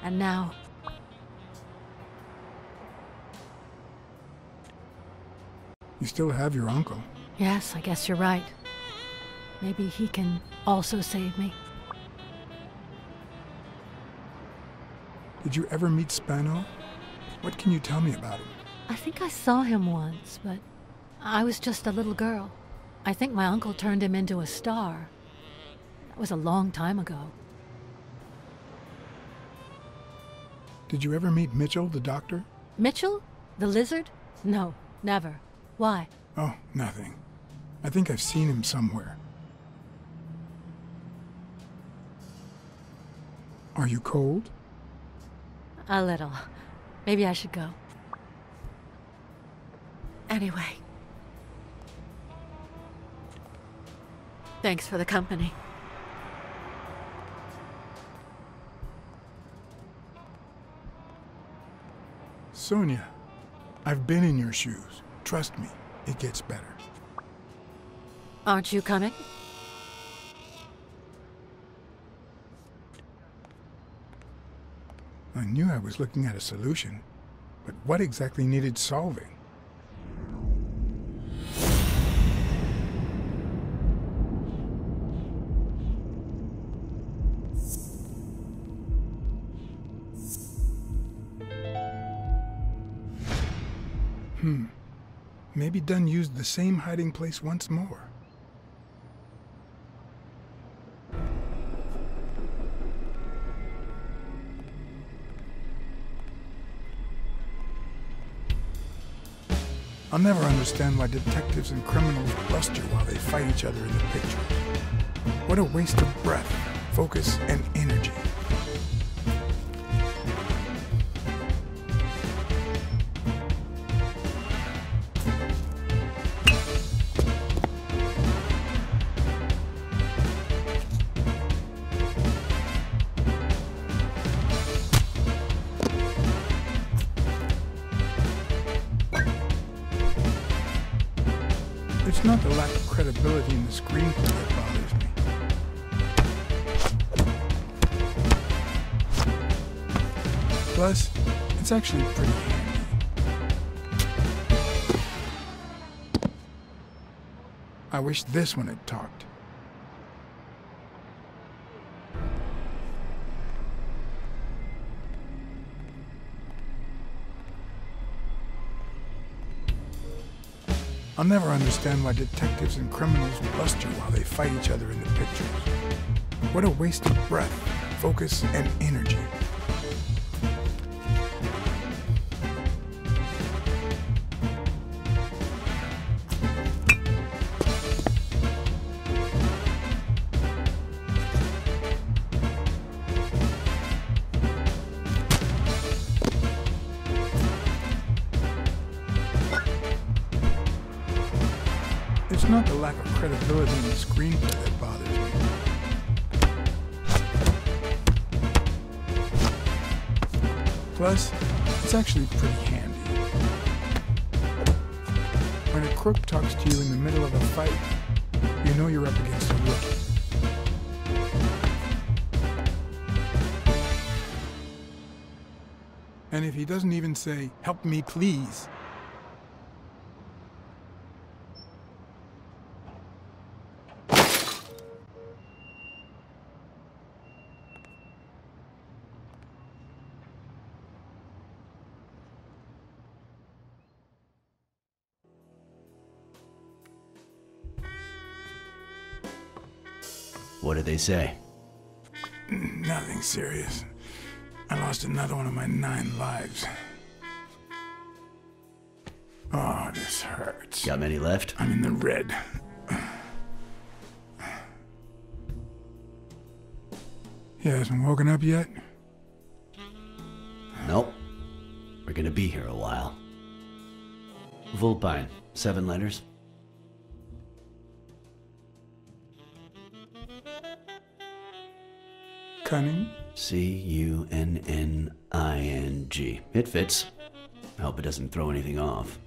And now... You still have your uncle. Yes, I guess you're right. Maybe he can also save me. Did you ever meet Spano? What can you tell me about him? I think I saw him once, but I was just a little girl. I think my uncle turned him into a star. That was a long time ago. Did you ever meet Mitchell, the doctor? Mitchell? The lizard? No, never. Why? Oh, nothing. I think I've seen him somewhere. Are you cold? A little. Maybe I should go. Anyway. Thanks for the company. Sonia, I've been in your shoes. Trust me, it gets better. Aren't you coming? I knew I was looking at a solution, but what exactly needed solving? Maybe Dunn used the same hiding place once more. I'll never understand why detectives and criminals bluster while they fight each other in the picture. What a waste of breath, focus, and energy. It's not the lack of credibility in the screenplay that bothers me. Plus, it's actually pretty handy. I wish this one had talked. I'll never understand why detectives and criminals bluster while they fight each other in the pictures. What a waste of breath, focus, and energy. It's not the lack of credibility in the screenplay that bothers me. Plus, it's actually pretty handy. When a crook talks to you in the middle of a fight, you know you're up against a rookie. And if he doesn't even say, "Help me, please," What did they say? nothing serious. I lost another one of my 9 lives. Oh, this hurts. Got many left? I'm in the red. You hasn't woken up yet? Nope. We're gonna be here a while. Vulpine, 7 letters. Cunning? Cunning. It fits. I hope it doesn't throw anything off.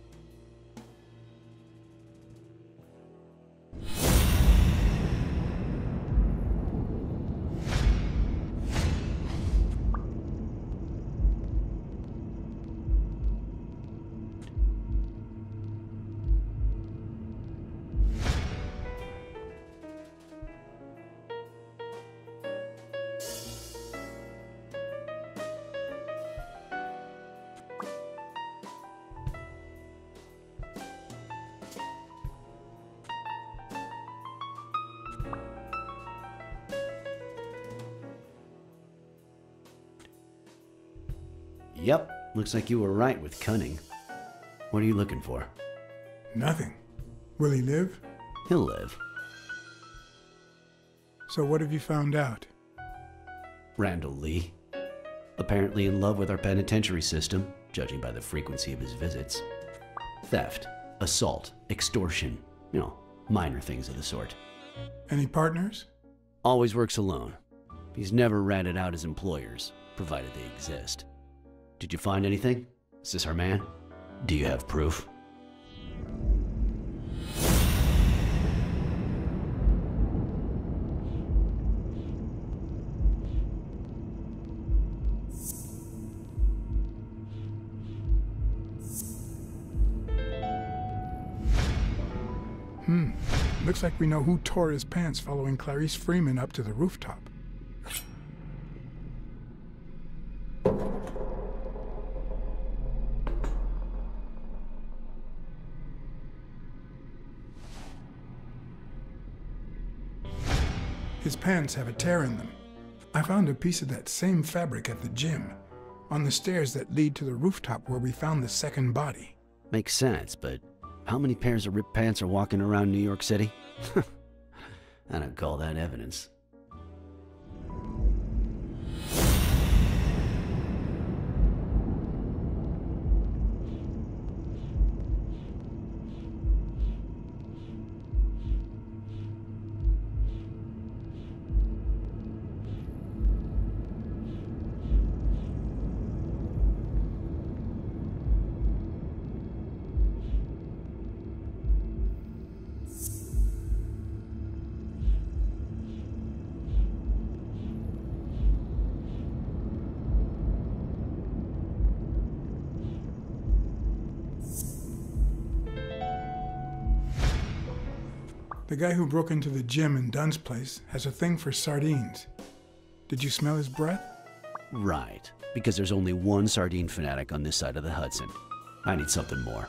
Yep, looks like you were right with cunning. What are you looking for? Nothing. Will he live? He'll live. So what have you found out? Randall Lee. Apparently in love with our penitentiary system, judging by the frequency of his visits. Theft, assault, extortion, minor things of the sort. Any partners? Always works alone. He's never ratted out his employers, provided they exist. Did you find anything? Is this our man? Do you have proof? Looks like we know who tore his pants following Clarice Freeman up to the rooftop. His pants have a tear in them. I found a piece of that same fabric at the gym, on the stairs that lead to the rooftop where we found the second body. Makes sense, but how many pairs of ripped pants are walking around New York City? I don't call that evidence. The guy who broke into the gym in Dunn's place has a thing for sardines. Did you smell his breath? Right, because there's only one sardine fanatic on this side of the Hudson. I need something more.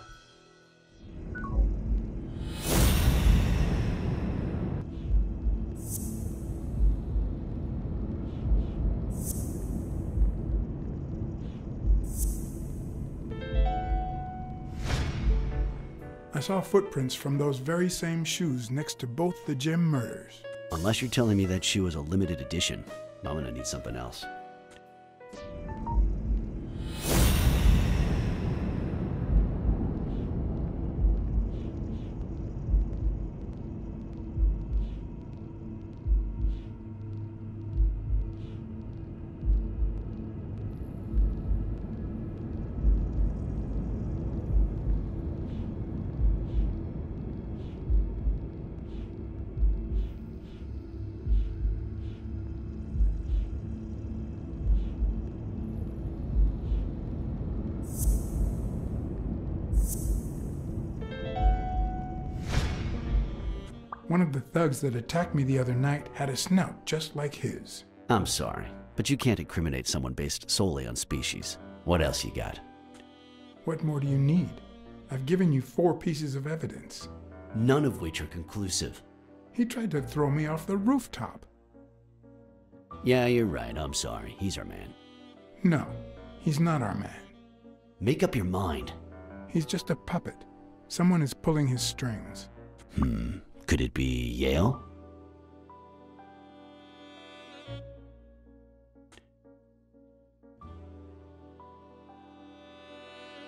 I saw footprints from those very same shoes next to both the gym murders. Unless you're telling me that shoe is a limited edition, I'm gonna need something else. One of the thugs that attacked me the other night had a snout just like his. I'm sorry, but you can't incriminate someone based solely on species. What else you got? What more do you need? I've given you 4 pieces of evidence. None of which are conclusive. He tried to throw me off the rooftop. Yeah, you're right. I'm sorry. He's our man. No, he's not our man. Make up your mind. He's just a puppet. Someone is pulling his strings. Could it be Yale?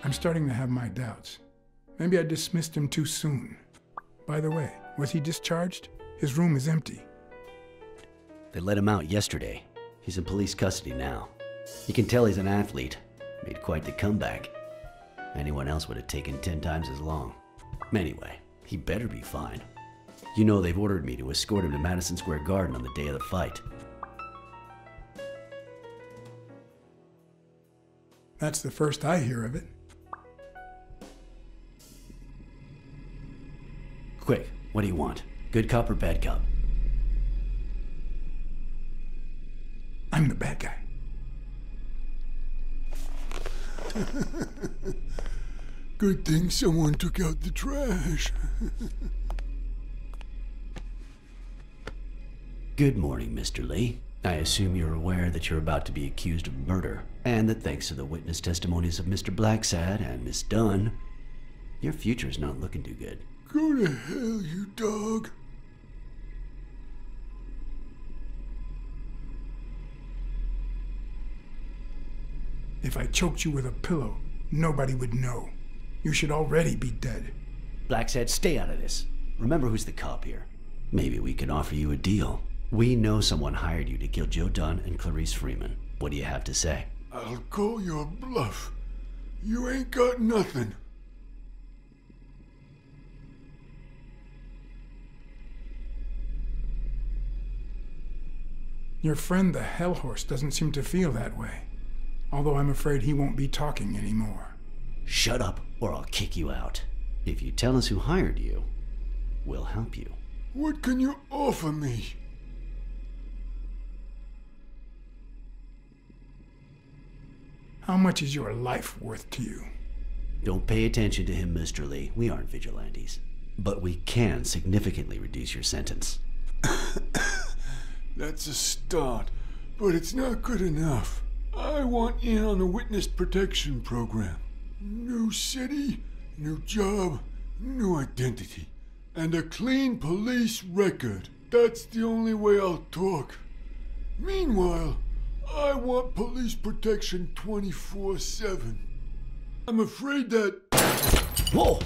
I'm starting to have my doubts. Maybe I dismissed him too soon. By the way, was he discharged? His room is empty. They let him out yesterday. He's in police custody now. You can tell he's an athlete. Made quite the comeback. Anyone else would have taken 10 times as long. Anyway, he better be fine. You know they've ordered me to escort him to Madison Square Garden on the day of the fight. That's the first I hear of it. Quick, what do you want? Good cop or bad cop? I'm the bad guy. Good thing someone took out the trash. Good morning, Mr. Lee. I assume you're aware that you're about to be accused of murder, and that thanks to the witness testimonies of Mr. Blacksad and Miss Dunn, your future's not looking too good. Go to hell, you dog. If I choked you with a pillow, nobody would know. You should already be dead. Blacksad, stay out of this. Remember who's the cop here. Maybe we can offer you a deal. We know someone hired you to kill Joe Dunn and Clarice Freeman. What do you have to say? I'll call your bluff. You ain't got nothing. Your friend the Hellhorse doesn't seem to feel that way. Although I'm afraid he won't be talking anymore. Shut up, or I'll kick you out. If you tell us who hired you, we'll help you. What can you offer me? How much is your life worth to you? Don't pay attention to him, Mr. Lee. We aren't vigilantes. But we can significantly reduce your sentence. That's a start, but it's not good enough. I want in on the witness protection program. New city, new job, new identity, and a clean police record. That's the only way I'll talk. Meanwhile, I want police protection 24/7. I'm afraid that... Whoa!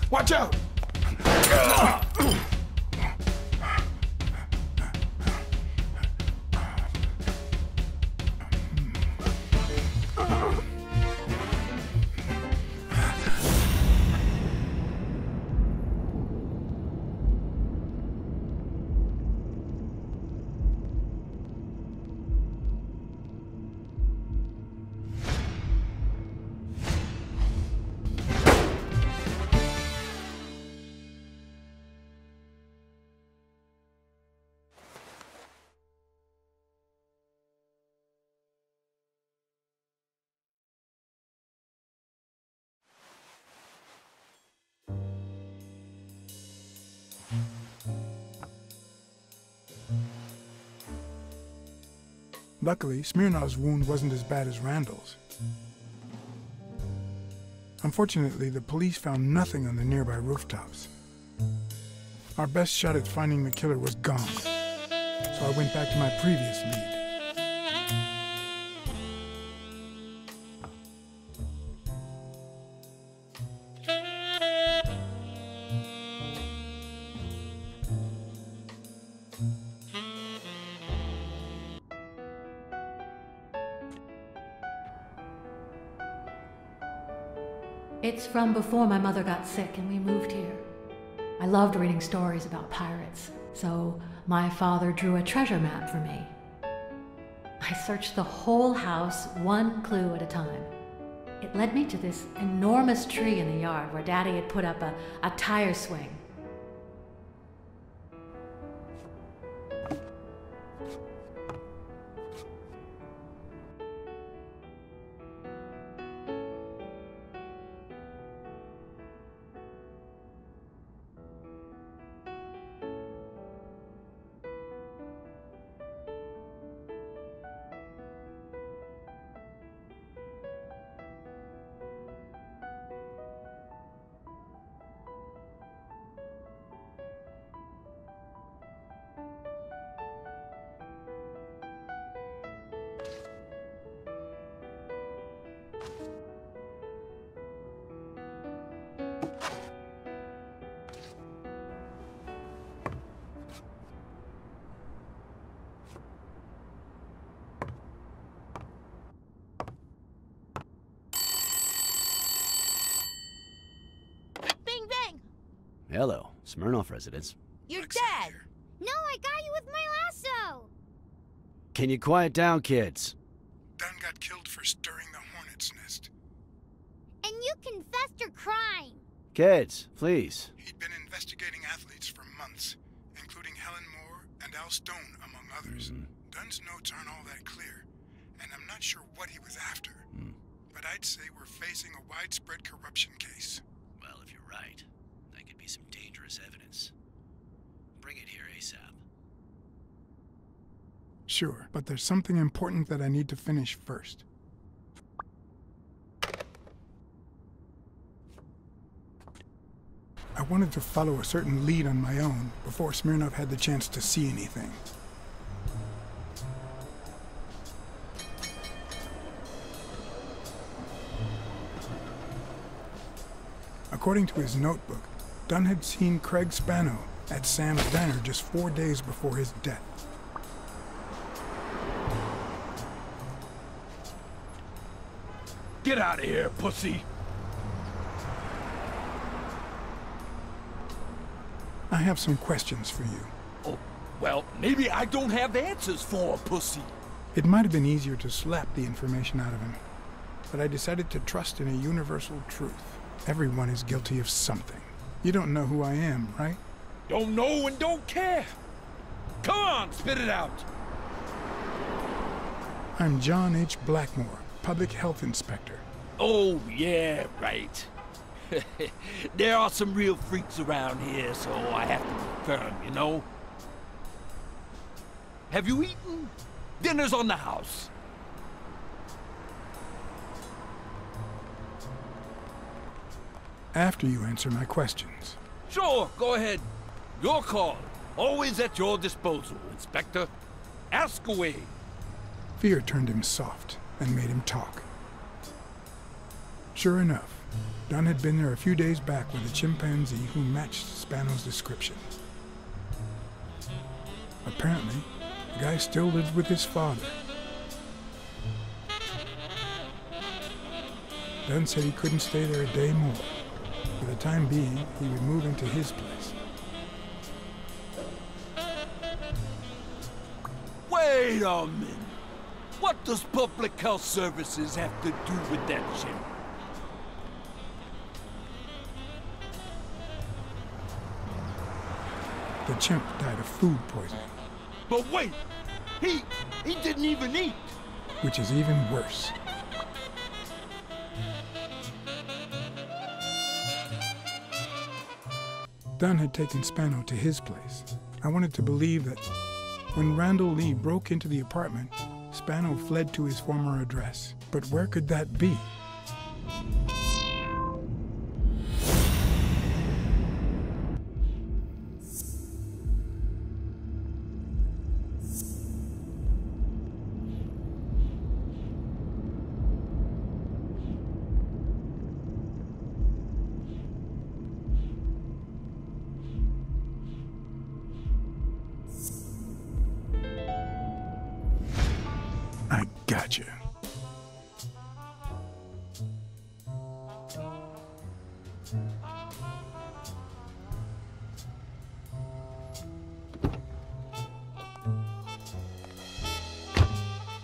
Watch out! Luckily, Smirnov's wound wasn't as bad as Randall's. Unfortunately, the police found nothing on the nearby rooftops. Our best shot at finding the killer was gone, so I went back to my previous lead. It's from before my mother got sick and we moved here. I loved reading stories about pirates, so my father drew a treasure map for me. I searched the whole house, one clue at a time. It led me to this enormous tree in the yard where Daddy had put up a tire swing. Bing bang! Hello, Smirnoff residence. You're dead! No, I got you with my lasso! Can you quiet down, kids? Dunn got killed for stirring the hornet's nest. And you confessed your crime! Kids, please. He'd been investigating athletes for months, including Helen Moore and Al Stone, among others. Dunn's notes aren't all that clear, and I'm not sure what he was after. But I'd say we're facing a widespread corruption case. Well, if you're right, that could be some dangerous evidence. Bring it here ASAP. Sure, but there's something important that I need to finish first. I wanted to follow a certain lead on my own before Smirnoff had the chance to see anything. According to his notebook, Dunn had seen Craig Spano at Sam's Diner just 4 days before his death. Get out of here, pussy! I have some questions for you. Oh, well, maybe I don't have answers for a pussy. It might have been easier to slap the information out of him, but I decided to trust in a universal truth. Everyone is guilty of something. You don't know who I am, right? Don't know and don't care. Come on, spit it out. I'm John H. Blackmore, Public Health Inspector. Oh, yeah, right. There are some real freaks around here, so I have to be firm, you know? Have you eaten? Dinner's on the house. After you answer my questions. Sure, go ahead. Your call. Always at your disposal, Inspector. Ask away. Fear turned him soft and made him talk. Sure enough, Dunn had been there a few days back with a chimpanzee who matched Spano's description. Apparently, the guy still lived with his father. Dunn said he couldn't stay there a day more. For the time being, he would move into his place. Wait a minute. What does Public Health Services have to do with that chimp? The chimp died of food poisoning. But wait! He didn't even eat! Which is even worse. Dunn had taken Spano to his place. I wanted to believe that when Randall Lee broke into the apartment, Spano fled to his former address. But where could that be? I gotcha.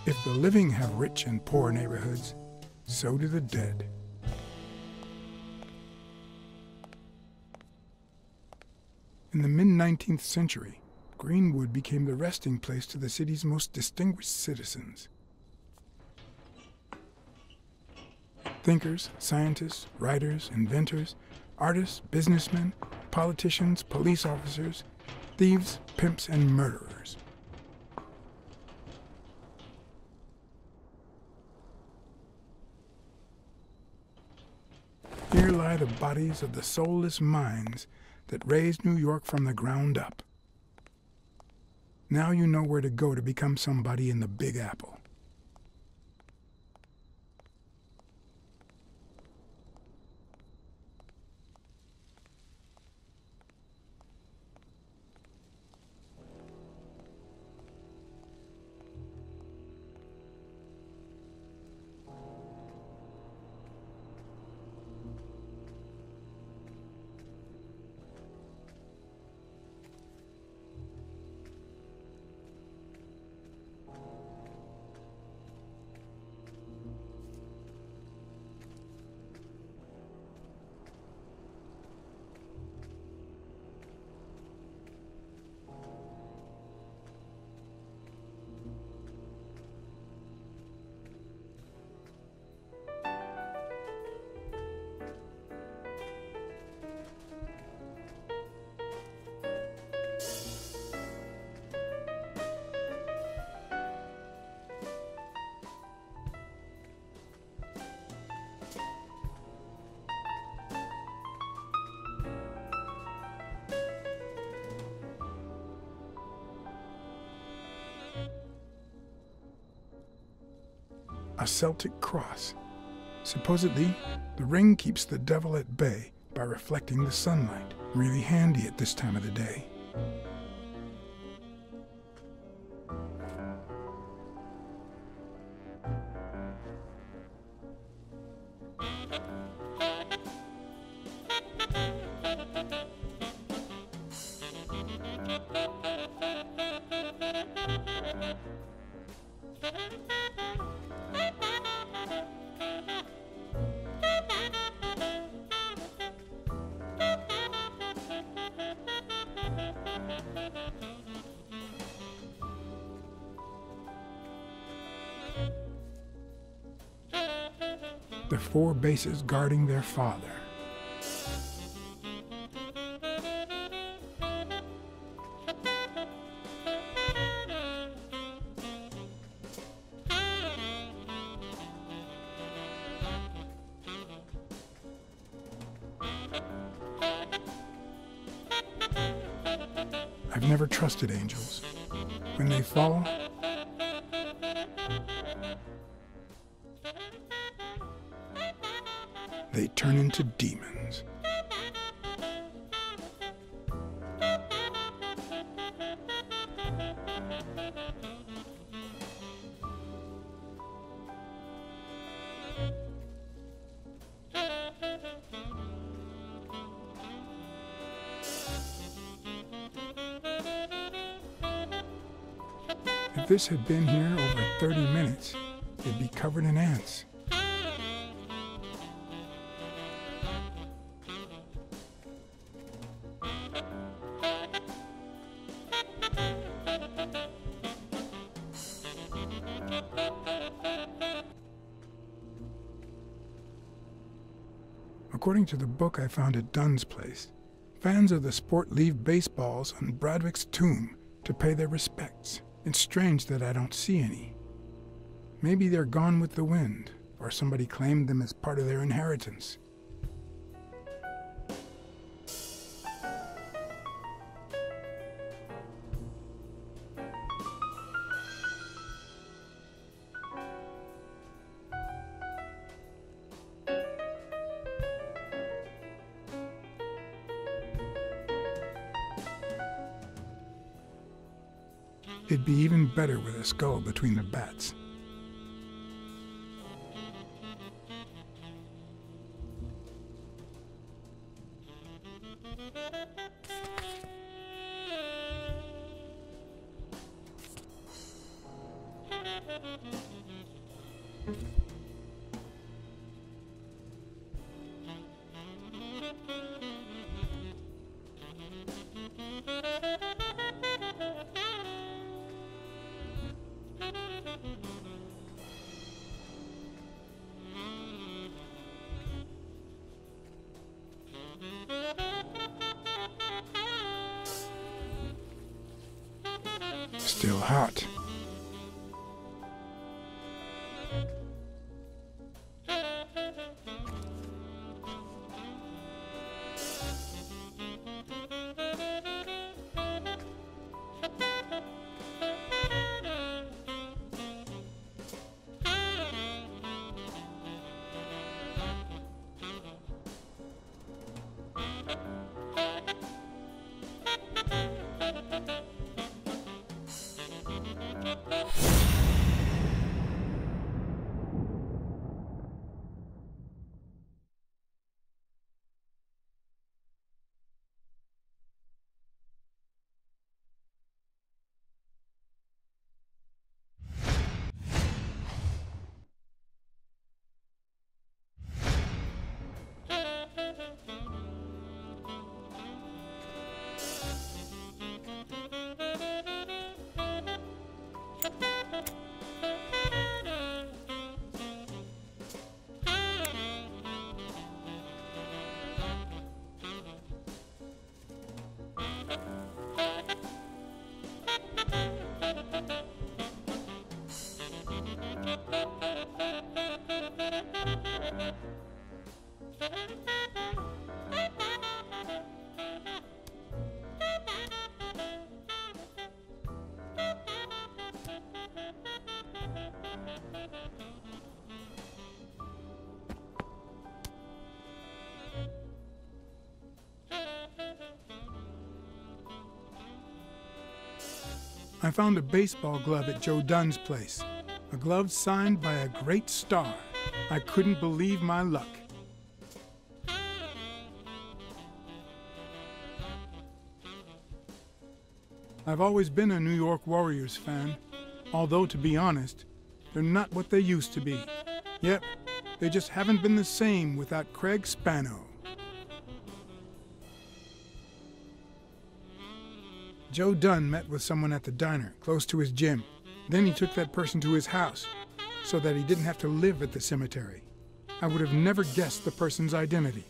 If the living have rich and poor neighborhoods, so do the dead. In the mid-19th century, Greenwood became the resting place to the city's most distinguished citizens. Thinkers, scientists, writers, inventors, artists, businessmen, politicians, police officers, thieves, pimps, and murderers. Here lie the bodies of the soulless minds that raised New York from the ground up. Now you know where to go to become somebody in the Big Apple. A Celtic cross. Supposedly, the ring keeps the devil at bay by reflecting the sunlight. Really handy at this time of the day. The four bases guarding their father. I've never trusted angels. When they fall, they turn into demons. If this had been here over 30 minutes, it'd be covered in ants. According to the book I found at Dunn's place, fans of the sport leave baseballs on Bradwick's tomb to pay their respects. It's strange that I don't see any. Maybe they're gone with the wind, or somebody claimed them as part of their inheritance. It'd be even better with a skull between the bats. Still hot. I found a baseball glove at Joe Dunn's place. A glove signed by a great star. I couldn't believe my luck. I've always been a New York Warriors fan, although to be honest, they're not what they used to be. Yep, they just haven't been the same without Craig Spano. Joe Dunn met with someone at the diner, close to his gym. Then he took that person to his house, so that he didn't have to live at the cemetery. I would have never guessed the person's identity.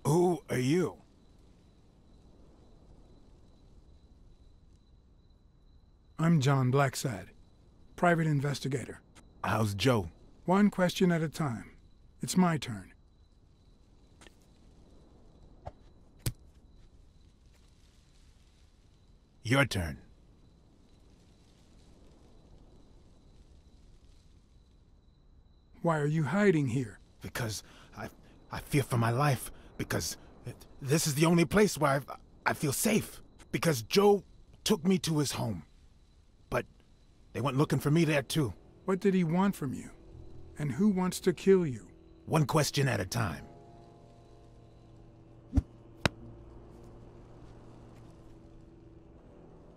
Who are you? I'm John Blacksad, private investigator. How's Joe? One question at a time. It's my turn. Your turn. Why are you hiding here? Because I fear for my life. Because this is the only place where I feel safe. Because Joe took me to his home. But they went looking for me there too. What did he want from you? And who wants to kill you? One question at a time.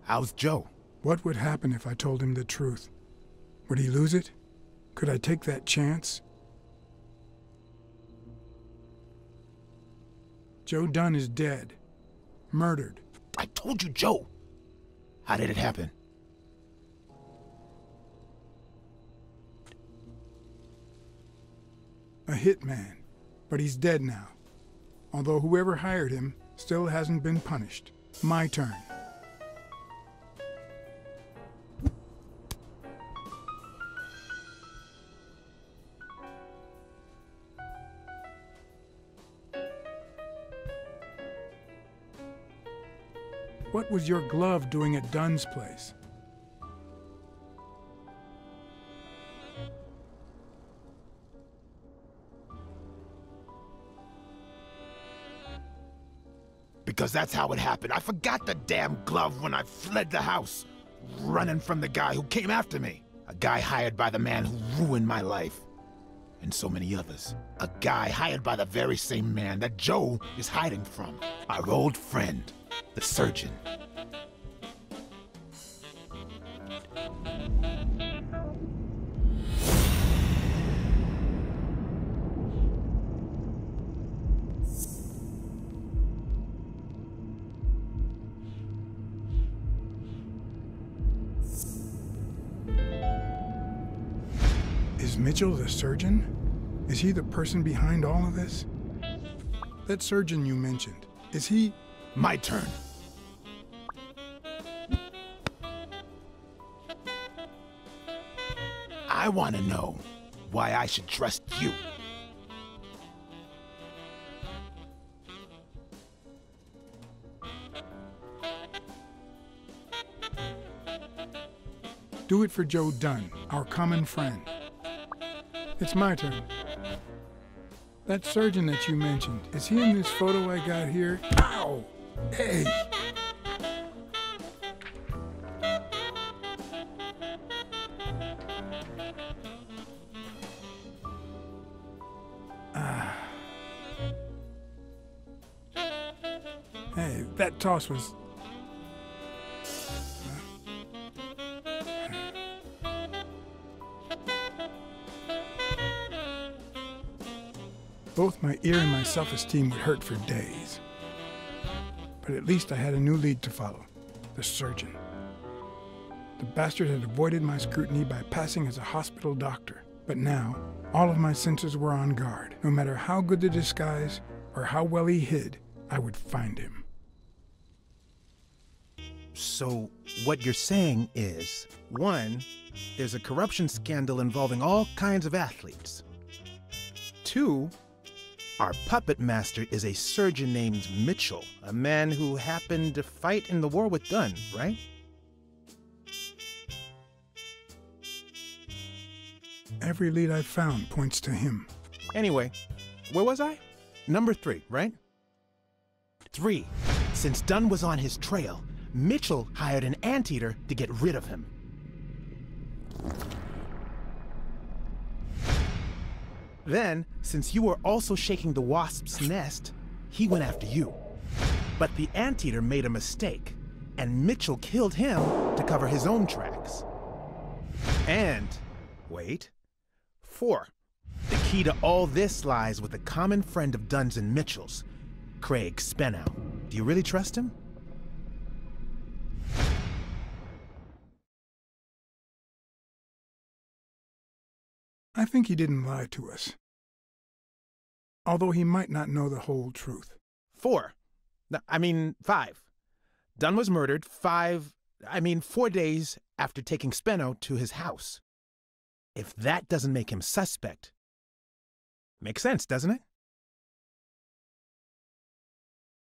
How's Joe? What would happen if I told him the truth? Would he lose it? Could I take that chance? Joe Dunn is dead. Murdered. I told you, Joe. How did it happen? A hitman. But he's dead now. Although whoever hired him still hasn't been punished. My turn. What was your glove doing at Dunn's place? Because that's how it happened. I forgot the damn glove when I fled the house, running from the guy who came after me. A guy hired by the man who ruined my life. And so many others. A guy hired by the very same man that Joe is hiding from. Our old friend, the surgeon. Is Mitchell the surgeon? Is he the person behind all of this? That surgeon you mentioned, is he... My turn. I want to know why I should trust you. Do it for Joe Dunn, our common friend. It's my turn. That surgeon that you mentioned, is he in this photo I got here? Ow! Hey! Hey, that toss was... Both my ear and my self-esteem would hurt for days. But at least I had a new lead to follow, the surgeon. The bastard had avoided my scrutiny by passing as a hospital doctor. But now, all of my senses were on guard. No matter how good the disguise or how well he hid, I would find him. So, what you're saying is, 1, there's a corruption scandal involving all kinds of athletes. 2, our puppet master is a surgeon named Mitchell, a man who happened to fight in the war with Dunn, right? Every lead I've found points to him. Anyway, where was I? Number 3, right? 3. Since Dunn was on his trail, Mitchell hired an anteater to get rid of him. Then, since you were also shaking the wasp's nest, he went after you. But the anteater made a mistake, and Mitchell killed him to cover his own tracks. And, wait, 4. The key to all this lies with a common friend of Dunn's and Mitchell's, Craig Spenow. Do you really trust him? I think he didn't lie to us. Although he might not know the whole truth. 4. 5. Dunn was murdered 4 days after taking Speno to his house. If that doesn't make him suspect, makes sense, doesn't it?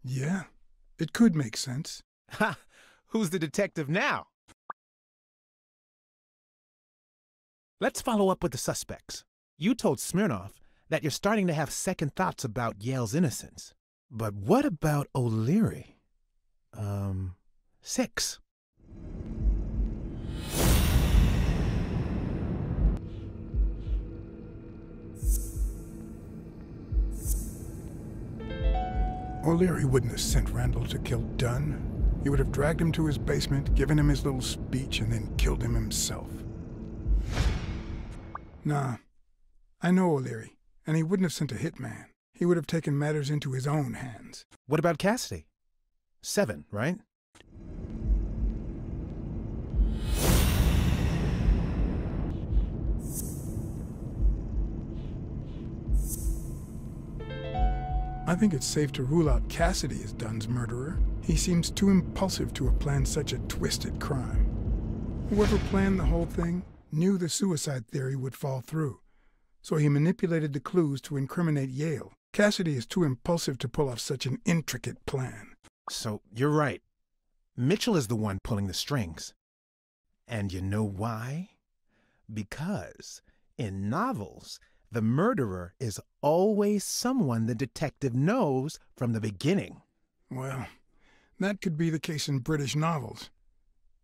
Yeah, it could make sense. Ha! Who's the detective now? Let's follow up with the suspects. You told Smirnoff that you're starting to have second thoughts about Yale's innocence. But what about O'Leary? 6. O'Leary wouldn't have sent Randall to kill Dunn. He would have dragged him to his basement, given him his little speech, and then killed him himself. Nah, I know O'Leary, and he wouldn't have sent a hitman. He would have taken matters into his own hands. What about Cassidy? 7, right? I think it's safe to rule out Cassidy as Dunn's murderer. He seems too impulsive to have planned such a twisted crime. Whoever planned the whole thing knew the suicide theory would fall through, so he manipulated the clues to incriminate Yale. Cassidy is too impulsive to pull off such an intricate plan. So, you're right. Mitchell is the one pulling the strings. And you know why? Because in novels, the murderer is always someone the detective knows from the beginning. Well, that could be the case in British novels.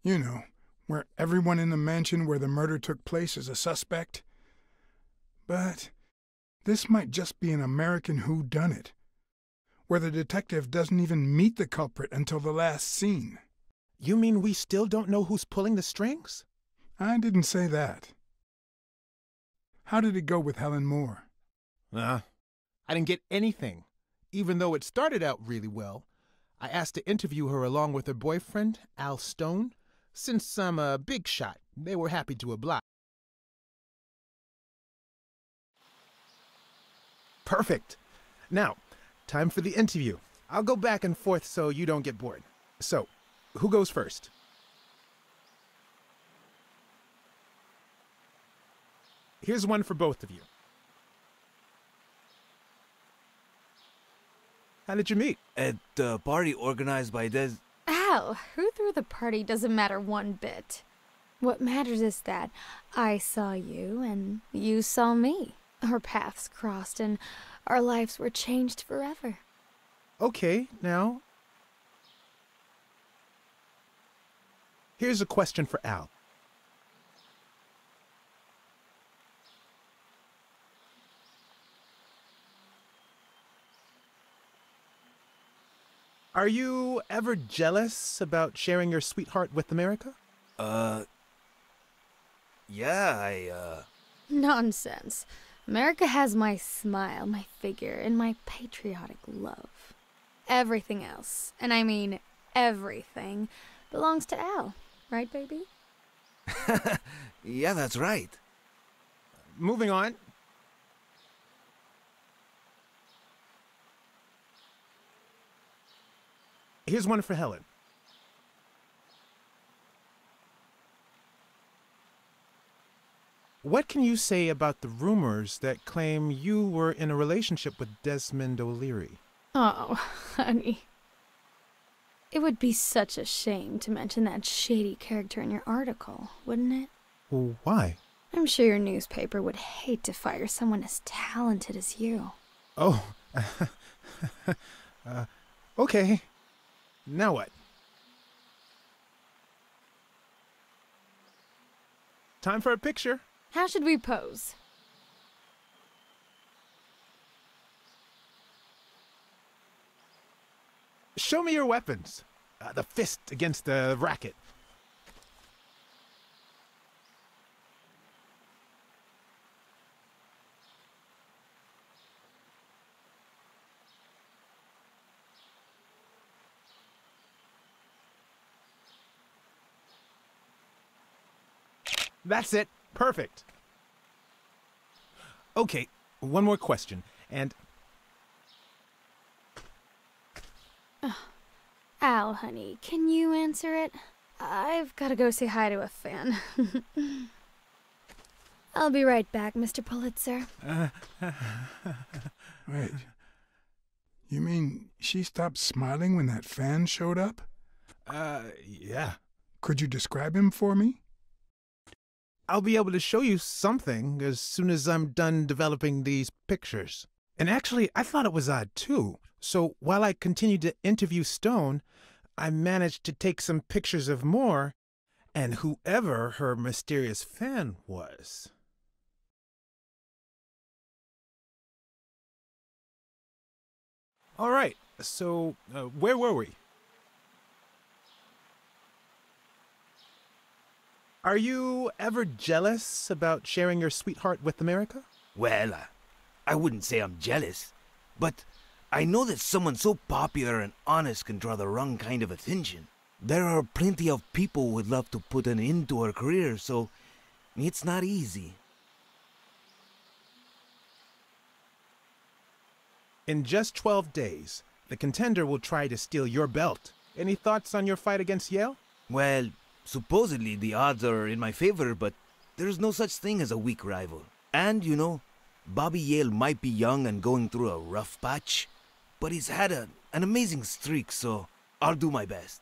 You know, where everyone in the mansion where the murder took place is a suspect. But this might just be an American whodunit, where the detective doesn't even meet the culprit until the last scene. You mean we still don't know who's pulling the strings? I didn't say that. How did it go with Helen Moore? I didn't get anything, even though it started out really well. I asked to interview her along with her boyfriend, Al Stone. Since I'm a big shot, they were happy to oblige. Perfect. Now, time for the interview. I'll go back and forth so you don't get bored. So, who goes first? Here's one for both of you. How did you meet? At the party organized by Des... Al, who threw the party doesn't matter one bit. What matters is that I saw you and you saw me. Our paths crossed and our lives were changed forever. Okay, now... Here's a question for Al. Are you ever jealous about sharing your sweetheart with America? Yeah, Nonsense. America has my smile, my figure, and my patriotic love. Everything else, and I mean everything, belongs to Al. Right, baby? Yeah, that's right. Moving on. Here's one for Helen. What can you say about the rumors that claim you were in a relationship with Desmond O'Leary? Oh, honey. It would be such a shame to mention that shady character in your article, wouldn't it? Well, why? I'm sure your newspaper would hate to fire someone as talented as you. Oh. Okay. Now what? Time for a picture. How should we pose? Show me your weapons. The fist against the racket. That's it. Perfect. Okay, one more question, and... Al, honey, can you answer it? I've got to go say hi to a fan. I'll be right back, Mr. Pulitzer. Wait. You mean she stopped smiling when that fan showed up? Yeah. Could you describe him for me? I'll be able to show you something as soon as I'm done developing these pictures. And actually, I thought it was odd, too. So while I continued to interview Stone, I managed to take some pictures of Moore and whoever her mysterious fan was. All right, so where were we? Are you ever jealous about sharing your sweetheart with America? Well, I wouldn't say I'm jealous, but I know that someone so popular and honest can draw the wrong kind of attention. There are plenty of people who would love to put an end to her career, so it's not easy. In just 12 days, the contender will try to steal your belt. Any thoughts on your fight against Yale? Well, supposedly the odds are in my favor, but there's no such thing as a weak rival. And, you know, Bobby Yale might be young and going through a rough patch, but he's had an amazing streak, so I'll do my best.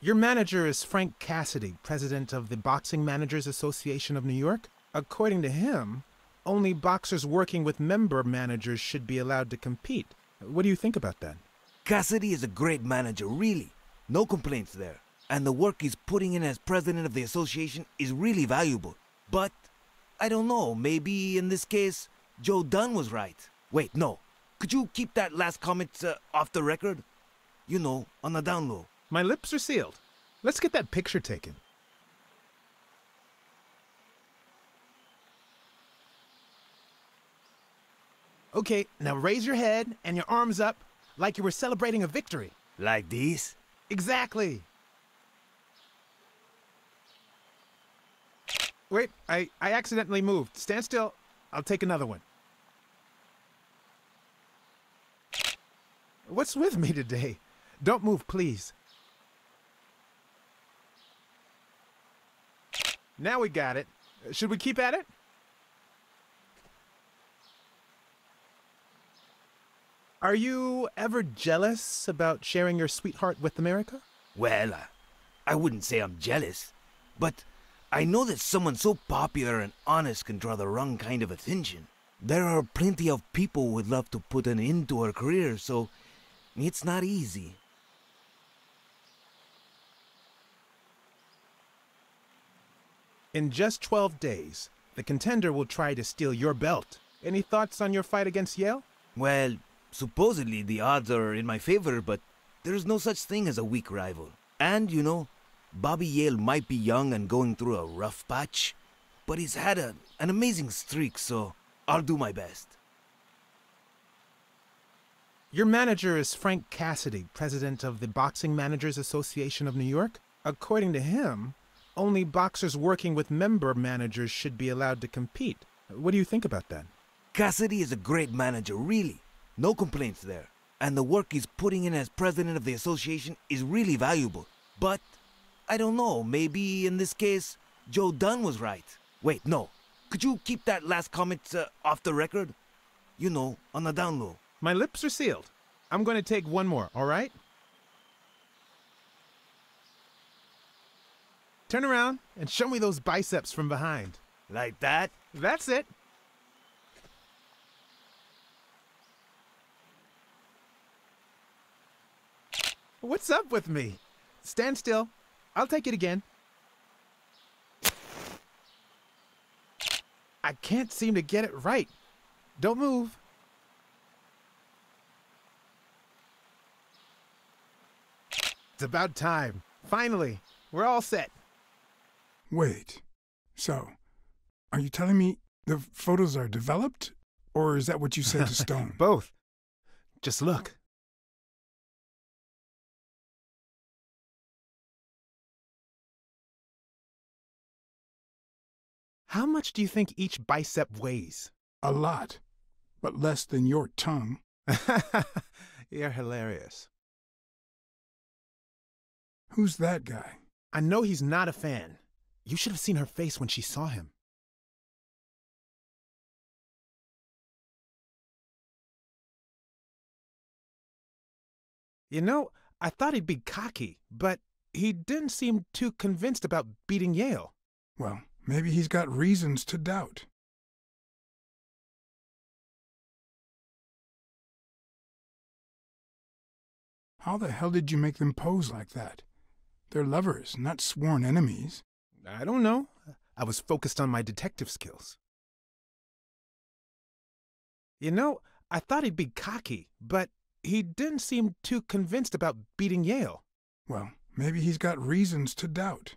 Your manager is Frank Cassidy, president of the Boxing Managers Association of New York. According to him, only boxers working with member managers should be allowed to compete. What do you think about that? Cassidy is a great manager, really. No complaints there. And the work he's putting in as president of the association is really valuable. But, I don't know, maybe in this case, Joe Dunn was right. Wait, no. Could you keep that last comment off the record? You know, on the down low. My lips are sealed. Let's get that picture taken. Okay, now raise your head and your arms up like you were celebrating a victory. Like these? Exactly. Wait, I accidentally moved. Stand still. I'll take another one. What's with me today? Don't move, please. Now we got it. Should we keep at it? Are you ever jealous about sharing your sweetheart with America? Well, I wouldn't say I'm jealous, but I know that someone so popular and honest can draw the wrong kind of attention. There are plenty of people who would love to put an end to her career, so it's not easy. In just 12 days, the contender will try to steal your belt. Any thoughts on your fight against Yale? Well, supposedly the odds are in my favor, but there's no such thing as a weak rival. And, you know, Bobby Yale might be young and going through a rough patch, but he's had an amazing streak, so I'll do my best. Your manager is Frank Cassidy, president of the Boxing Managers Association of New York. According to him, only boxers working with member managers should be allowed to compete. What do you think about that? Cassidy is a great manager, really. No complaints there. And the work he's putting in as president of the association is really valuable. But, I don't know, maybe in this case, Joe Dunn was right. Wait, no. Could you keep that last comment off the record? You know, on the down low. My lips are sealed. I'm going to take one more, all right? Turn around and show me those biceps from behind. Like that? That's it. What's up with me? Stand still. I'll take it again. I can't seem to get it right. Don't move. It's about time. Finally, we're all set. Wait. So, are you telling me the photos are developed? Or is that what you said to Stone? Both. Just look. How much do you think each bicep weighs? A lot, but less than your tongue. You're hilarious. Who's that guy? I know he's not a fan. You should have seen her face when she saw him. You know, I thought he'd be cocky, but he didn't seem too convinced about beating Yale. Well, maybe he's got reasons to doubt. How the hell did you make them pose like that? They're lovers, not sworn enemies. I don't know. I was focused on my detective skills. You know, I thought he'd be cocky, but he didn't seem too convinced about beating Yale. Well, maybe he's got reasons to doubt.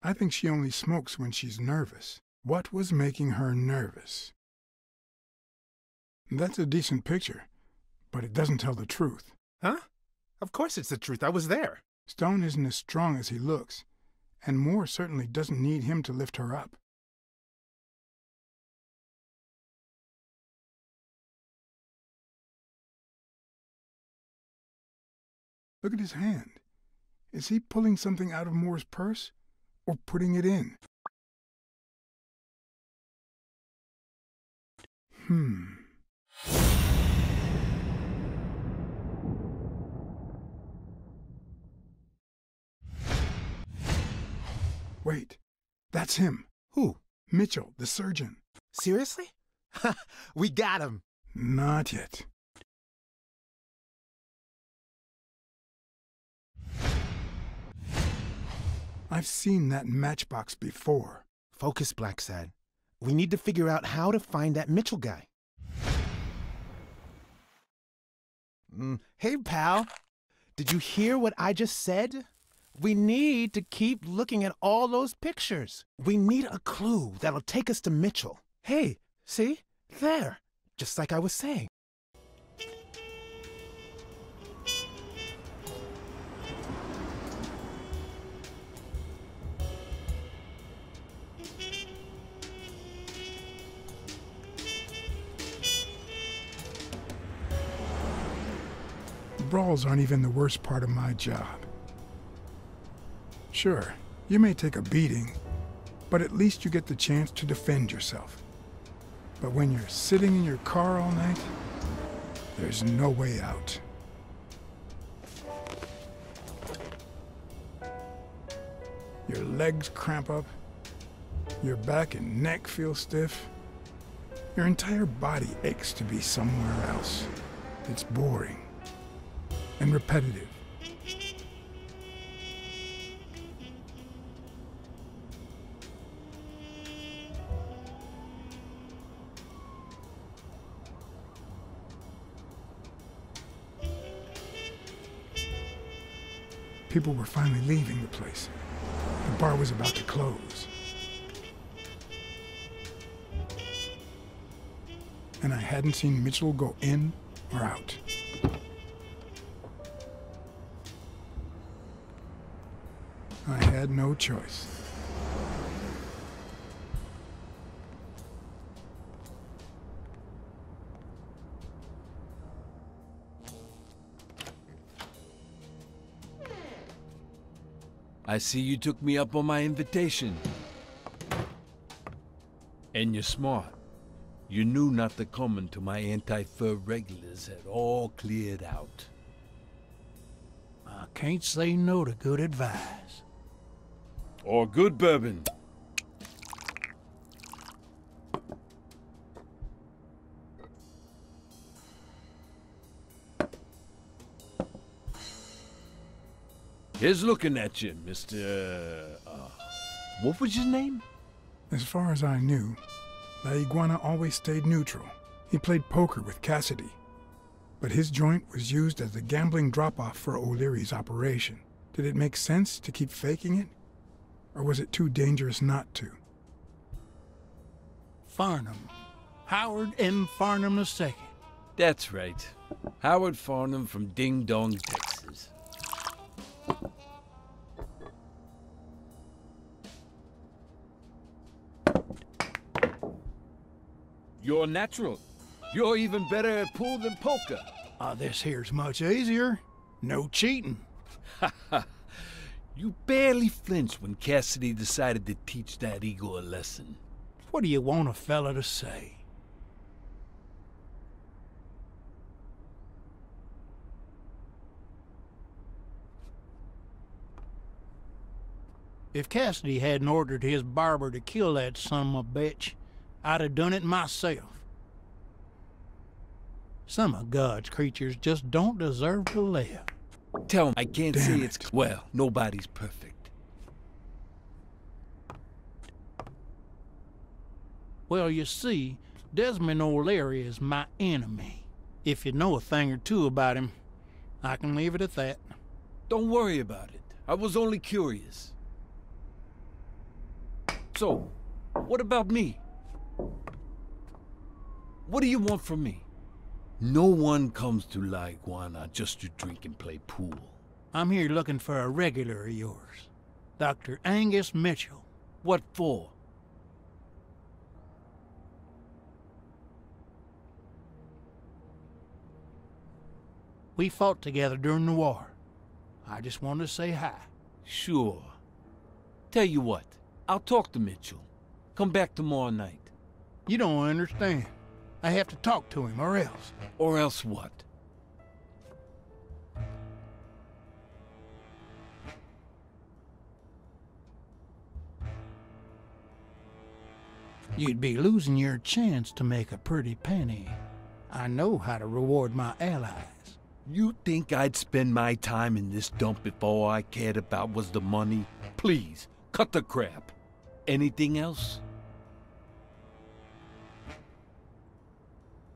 I think she only smokes when she's nervous. What was making her nervous? That's a decent picture, but it doesn't tell the truth. Huh? Of course it's the truth. I was there. Stone isn't as strong as he looks, and Moore certainly doesn't need him to lift her up. Look at his hand. Is he pulling something out of Moore's purse, or putting it in? Wait, that's him. Who? Mitchell, the surgeon. Seriously? We got him. Not yet. I've seen that matchbox before. Focus, Blacksad. We need to figure out how to find that Mitchell guy. Hey, pal. Did you hear what I just said? We need to keep looking at all those pictures. We need a clue that'll take us to Mitchell. Hey, see? There. Just like I was saying. Brawls aren't even the worst part of my job. Sure, you may take a beating, but at least you get the chance to defend yourself. But when you're sitting in your car all night, there's no way out. Your legs cramp up, your back and neck feel stiff, your entire body aches to be somewhere else. It's boring and repetitive. People were finally leaving the place. The bar was about to close. And I hadn't seen Mitchell go in or out. I had no choice. I see you took me up on my invitation. And you're smart. You knew not to come until my anti-fur regulars had all cleared out. I can't say no to good advice. Or good bourbon. Here's looking at you, Mr. What was your name? As far as I knew, La Iguana always stayed neutral. He played poker with Cassidy, but his joint was used as the gambling drop-off for O'Leary's operation. Did it make sense to keep faking it? Or was it too dangerous not to? Farnham. Howard M. Farnham II. That's right. Howard Farnham from Ding Dong, Texas. You're natural. You're even better at pool than poker. This here's much easier. No cheating. You barely flinched when Cassidy decided to teach that ego a lesson. What do you want a fella to say? If Cassidy hadn't ordered his barber to kill that son of a bitch, I'd have done it myself. Some of God's creatures just don't deserve to live. Tell him I can't say it's... Well, nobody's perfect. Well, you see, Desmond O'Leary is my enemy. If you know a thing or two about him, I can leave it at that. Don't worry about it. I was only curious. So, what about me? What do you want from me? No one comes to La Iguana just to drink and play pool. I'm here looking for a regular of yours, Dr. Angus Mitchell. What for? We fought together during the war. I just wanted to say hi. Sure. Tell you what, I'll talk to Mitchell. Come back tomorrow night. You don't understand. I have to talk to him, or else. Or else what? You'd be losing your chance to make a pretty penny. I know how to reward my allies. You think I'd spend my time in this dump if all I cared about was the money? Please, cut the crap. Anything else?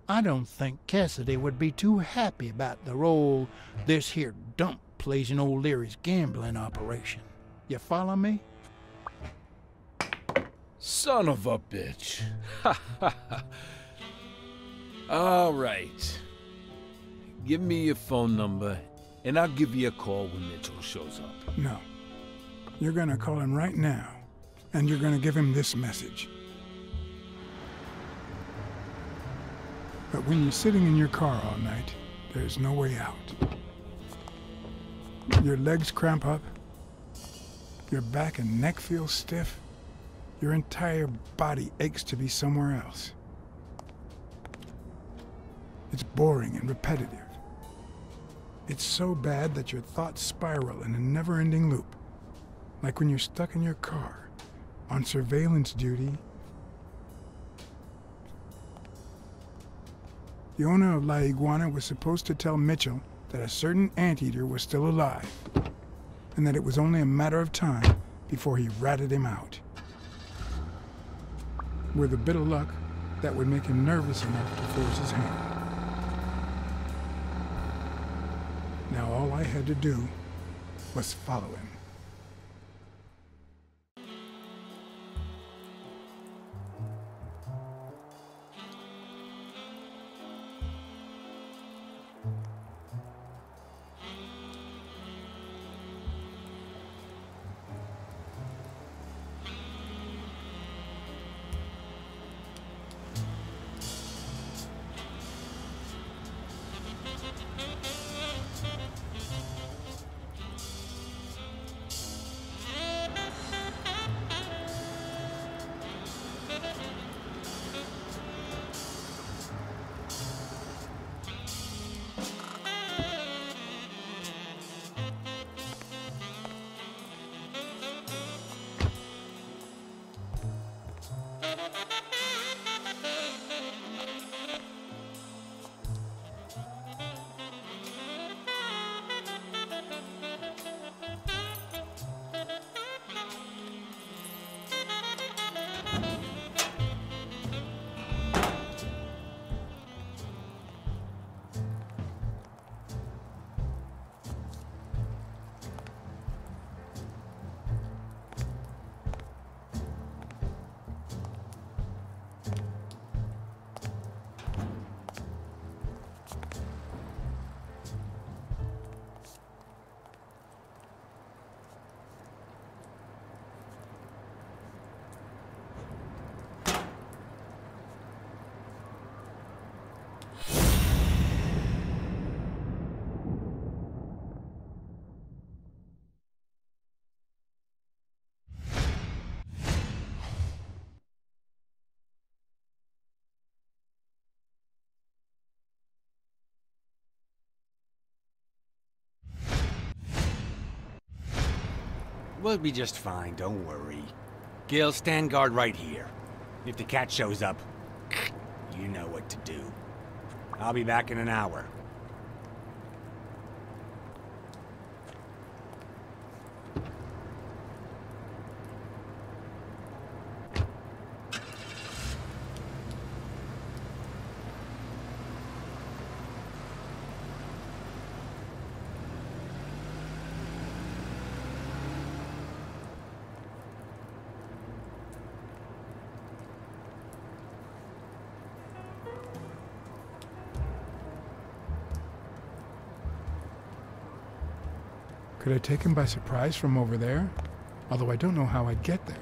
I don't think Cassidy would be too happy about the role this here dump plays in old Leary's gambling operation. You follow me? Son of a bitch. Ha ha ha. All right. Give me your phone number, and I'll give you a call when Mitchell shows up. No. You're gonna call him right now, and you're gonna give him this message. But when you're sitting in your car all night, there's no way out. Your legs cramp up, your back and neck feel stiff, your entire body aches to be somewhere else. It's boring and repetitive. It's so bad that your thoughts spiral in a never-ending loop. Like when you're stuck in your car, on surveillance duty. The owner of La Iguana was supposed to tell Mitchell that a certain anteater was still alive, and that it was only a matter of time before he ratted him out. With a bit of luck, that would make him nervous enough to force his hand. Now all I had to do was follow him. We'll be just fine, don't worry. Gil, stand guard right here. If the cat shows up, you know what to do. I'll be back in an hour. Could I take him by surprise from over there? Although I don't know how I'd get there.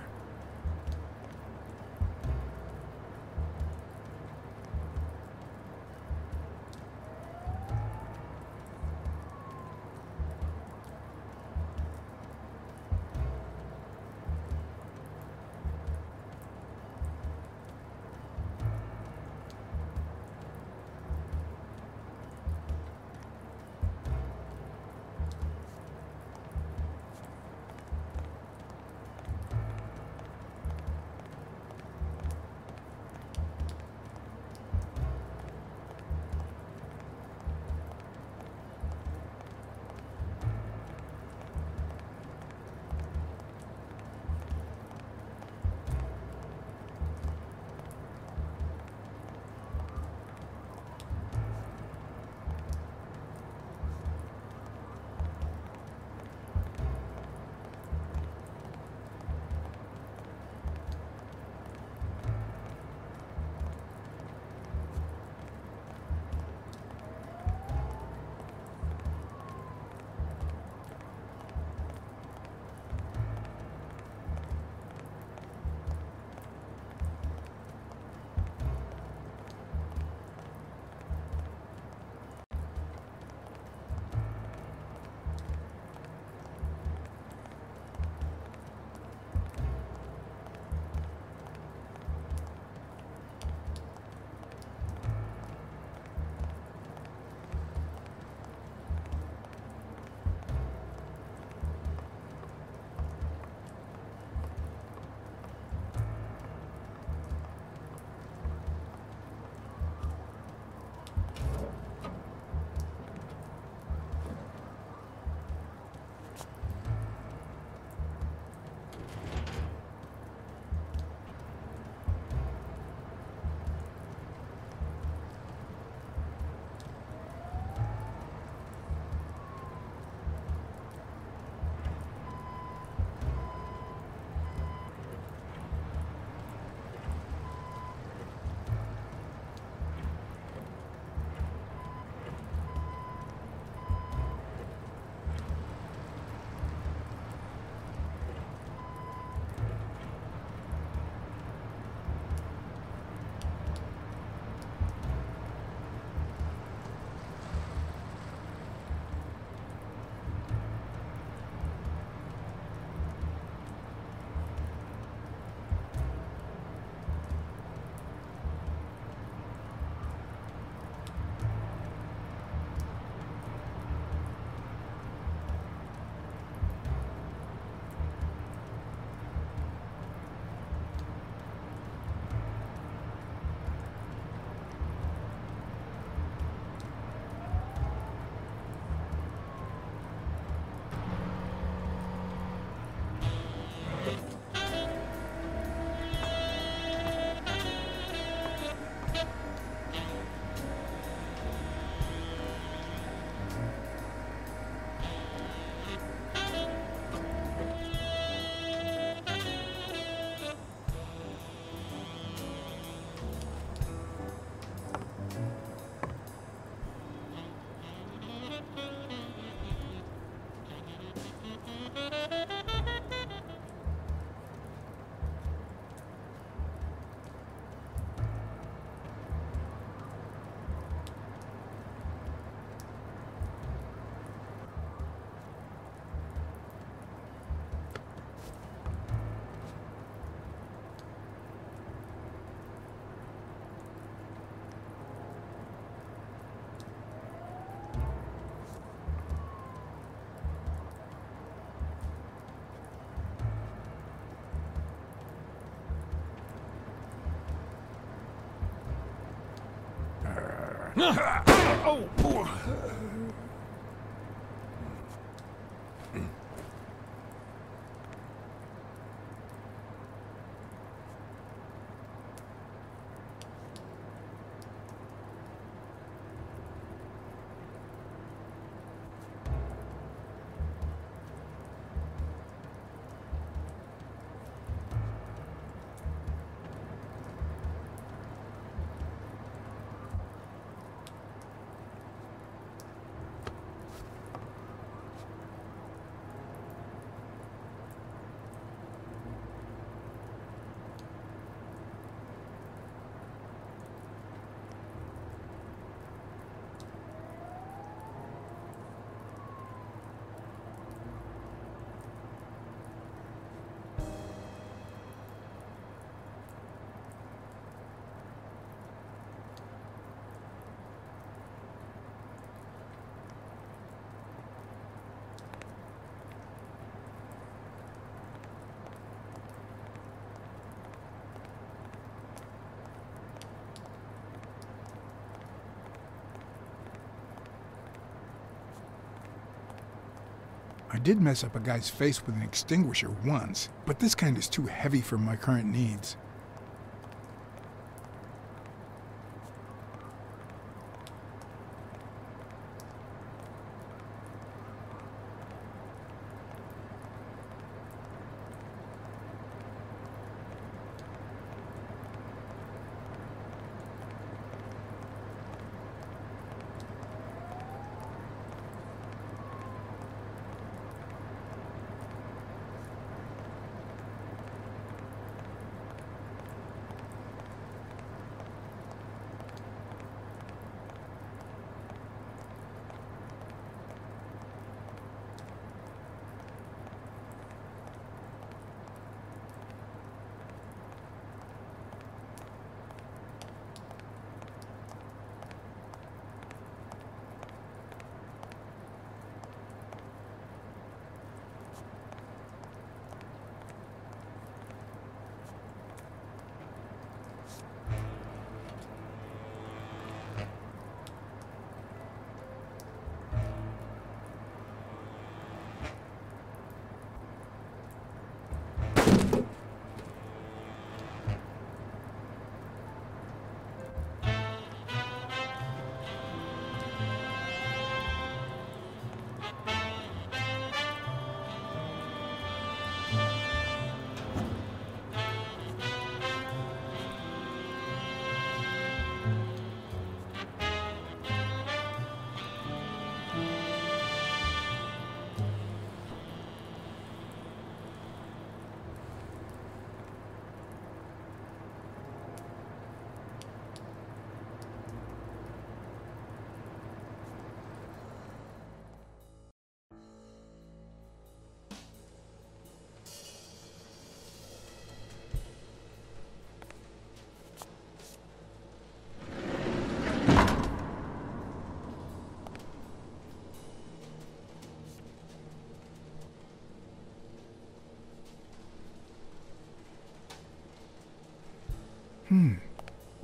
Oh, boy. I did mess up a guy's face with an extinguisher once, but this kind is too heavy for my current needs.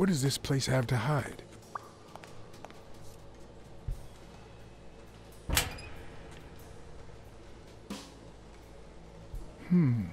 What does this place have to hide? Hmm.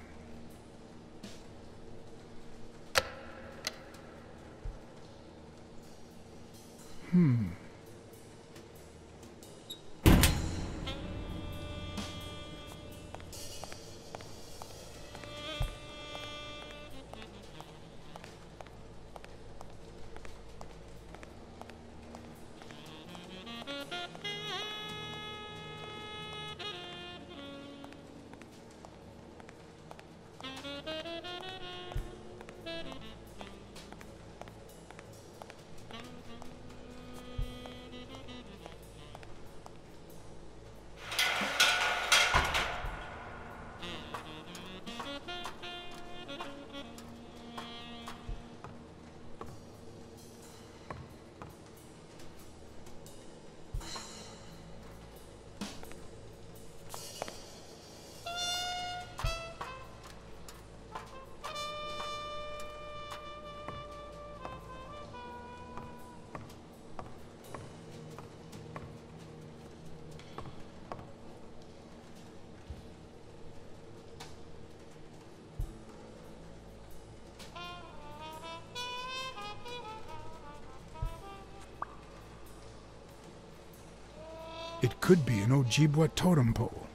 It could be an Ojibwa totem pole,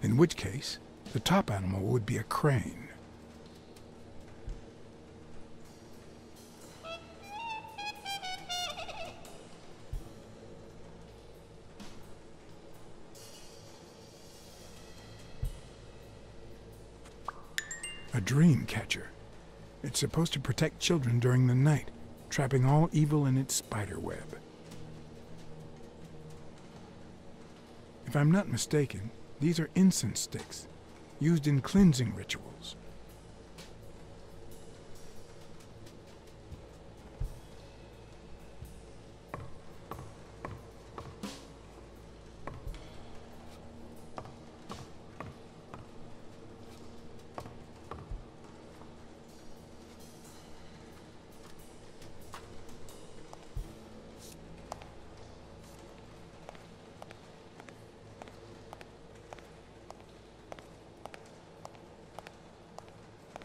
in which case the top animal would be a crane. A dream catcher. It's supposed to protect children during the night, trapping all evil in its spider web. If I'm not mistaken, these are incense sticks, used in cleansing rituals.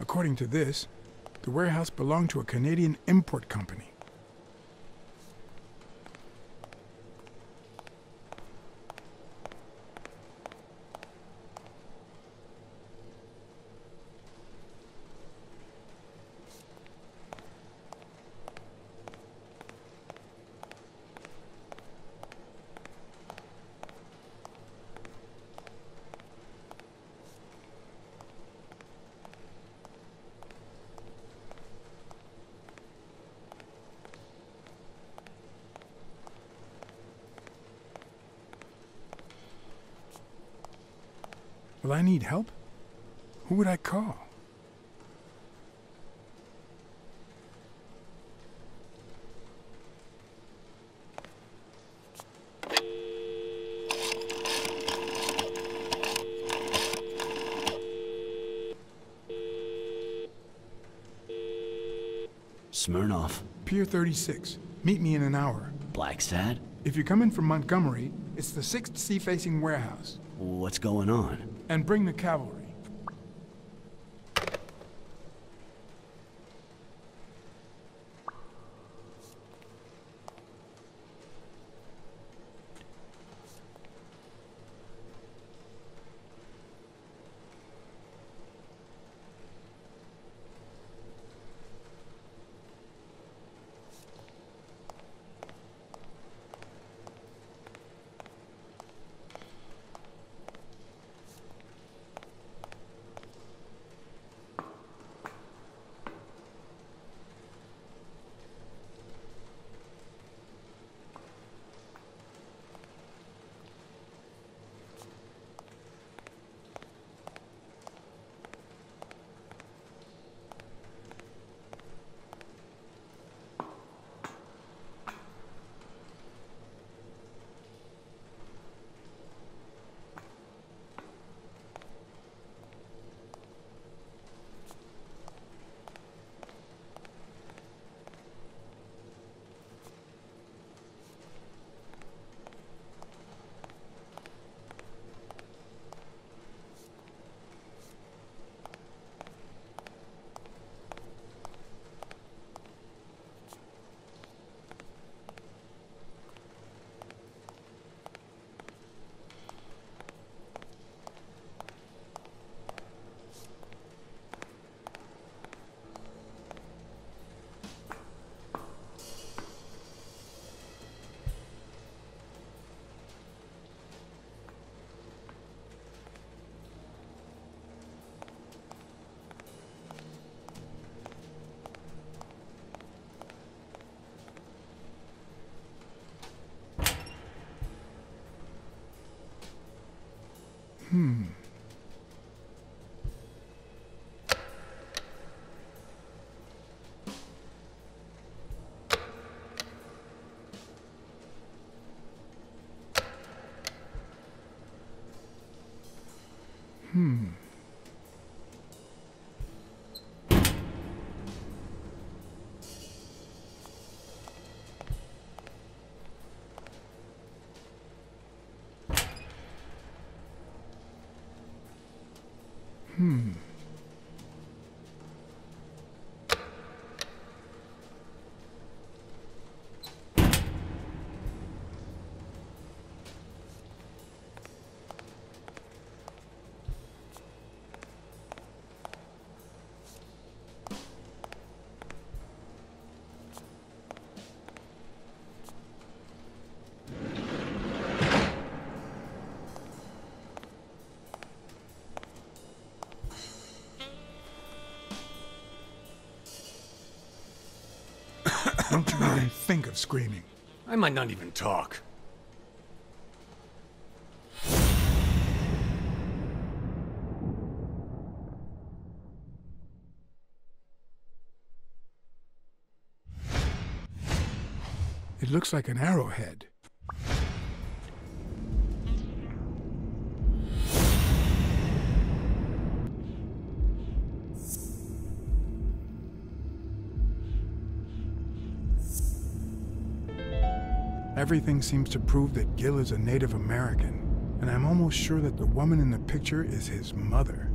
According to this, the warehouse belonged to a Canadian import company. Will I need help? Who would I call? Smirnoff. Pier 36. Meet me in an hour. Blacksad? If you're coming from Montgomery, it's the 6th sea-facing warehouse. What's going on? And bring the cavalry. Don't you even think of screaming. I might not even talk. It looks like an arrowhead. Everything seems to prove that Gil is a Native American, and I'm almost sure that the woman in the picture is his mother.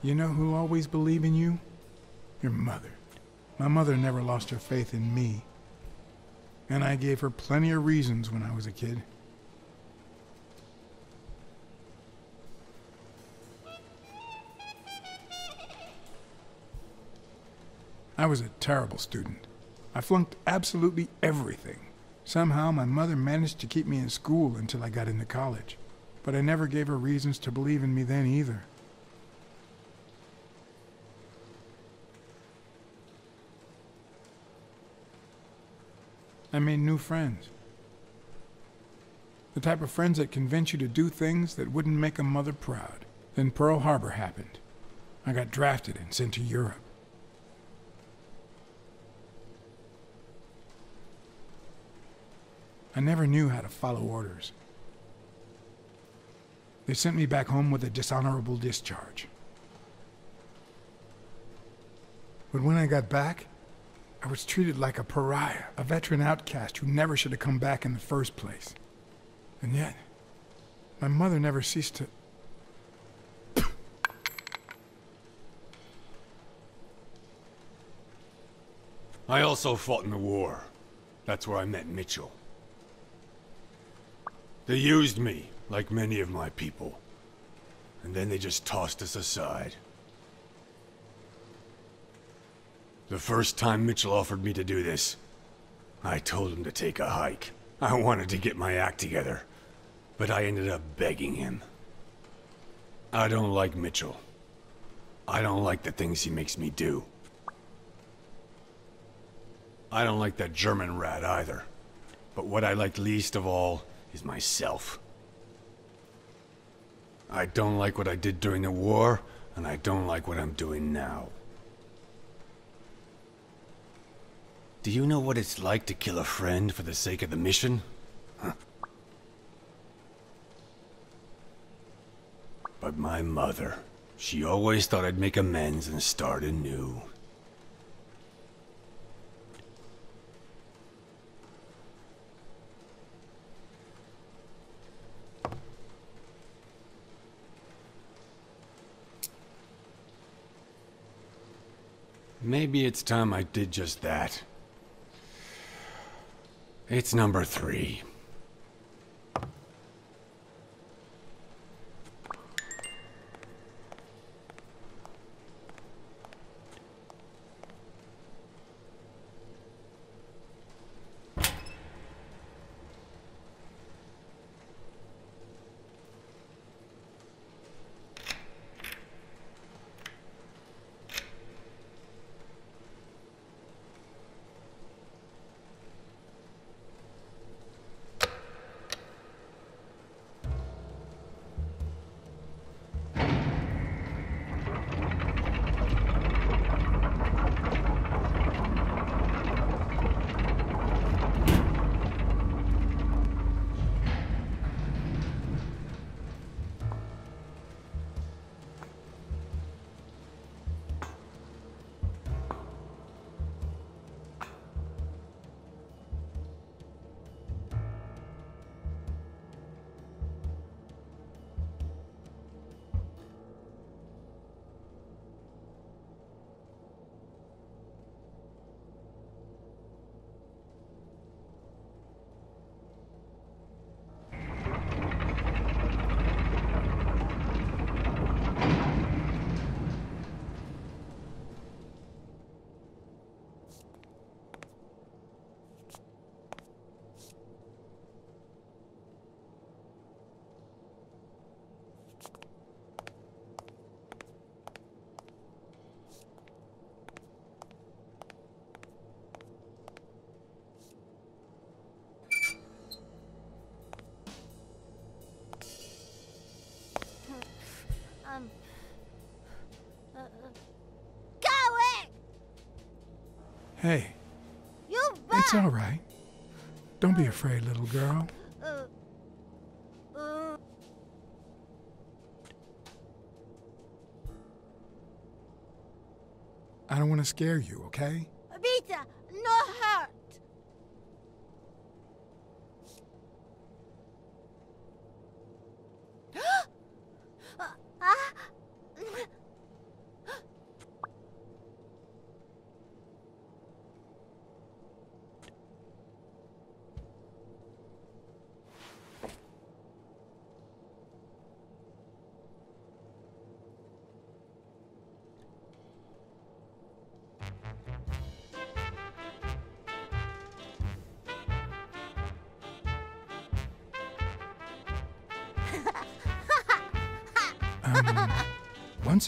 You know who'll always believe in you? Your mother. My mother never lost her faith in me. And I gave her plenty of reasons when I was a kid. I was a terrible student. I flunked absolutely everything. Somehow my mother managed to keep me in school until I got into college. But I never gave her reasons to believe in me then either. I made new friends. The type of friends that convince you to do things that wouldn't make a mother proud. Then Pearl Harbor happened. I got drafted and sent to Europe. I never knew how to follow orders. They sent me back home with a dishonorable discharge. But when I got back, I was treated like a pariah, a veteran outcast who never should have come back in the first place. And yet, my mother never ceased to... I also fought in the war. That's where I met Mitchell. They used me, like many of my people. And then they just tossed us aside. The first time Mitchell offered me to do this, I told him to take a hike. I wanted to get my act together, but I ended up begging him. I don't like Mitchell. I don't like the things he makes me do. I don't like that German rat either. But what I like least of all is myself. I don't like what I did during the war, and I don't like what I'm doing now. Do you know what it's like to kill a friend for the sake of the mission? Huh. But my mother, she always thought I'd make amends and start anew. Maybe it's time I did just that. It's number 3. Hey, You it's all right. Don't be afraid, little girl. I don't want to scare you, okay? Vita, no hurt. Once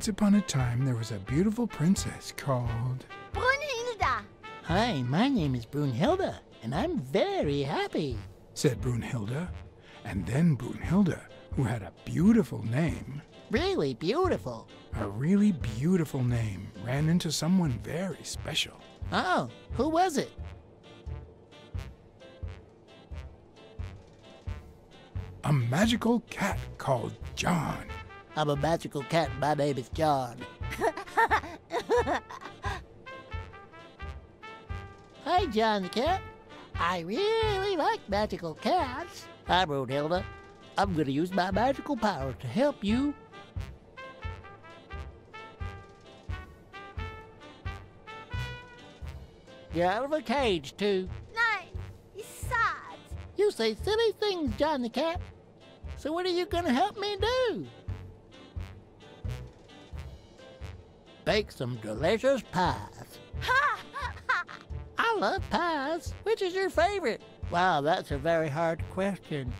upon a time, there was a beautiful princess called... Brunhilde. Hi, my name is Brunhilde, and I'm very happy, said Brunhilde. And then Brunhilde, who had a beautiful name... Really beautiful. A really beautiful name, ran into someone very special. Oh, who was it? A magical cat called John. I'm a magical cat. My name is John. Hi, John the cat. I really like magical cats. I'm Brunhilde. I'm going to use my magical power to help you. You're out of a cage, too. Nein, it's sad. You say silly things, John the cat. So what are you going to help me do? Bake some delicious pies. I love pies. Which is your favorite? Wow, that's a very hard question.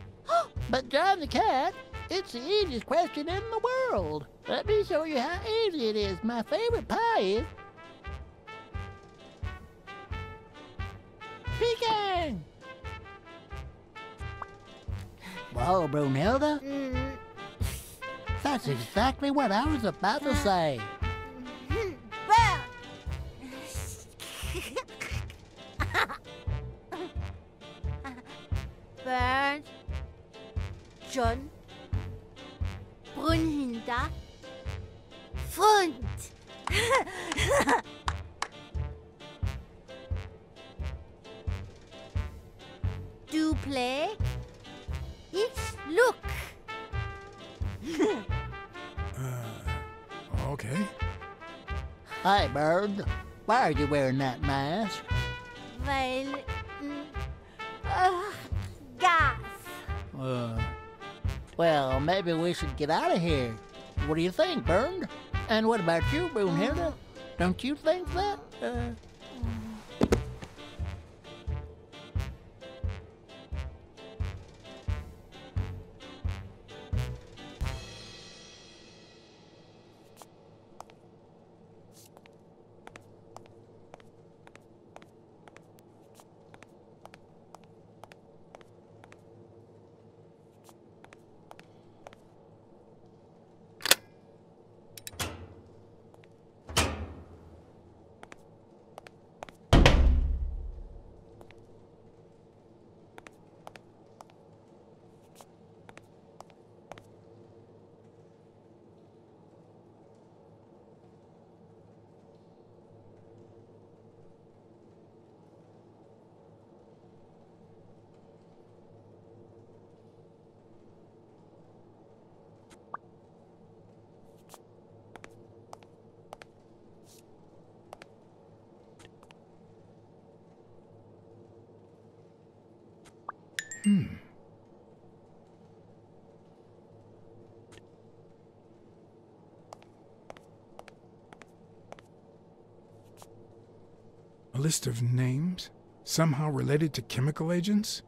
But John the cat, it's the easiest question in the world. Let me show you how easy it is. My favorite pie is... pecan! Whoa, Brunhilde. That's exactly what I was about to say. Well. Bernd, John, Brunhilde, Fronte. Do play. It's look. Okay. Hi, Bird. Why are you wearing that mask? Weil, gas. Well, maybe we should get out of here. What do you think, Bird? And what about you, Brunhilde? Don't you think that? A list of names, somehow related to chemical agents?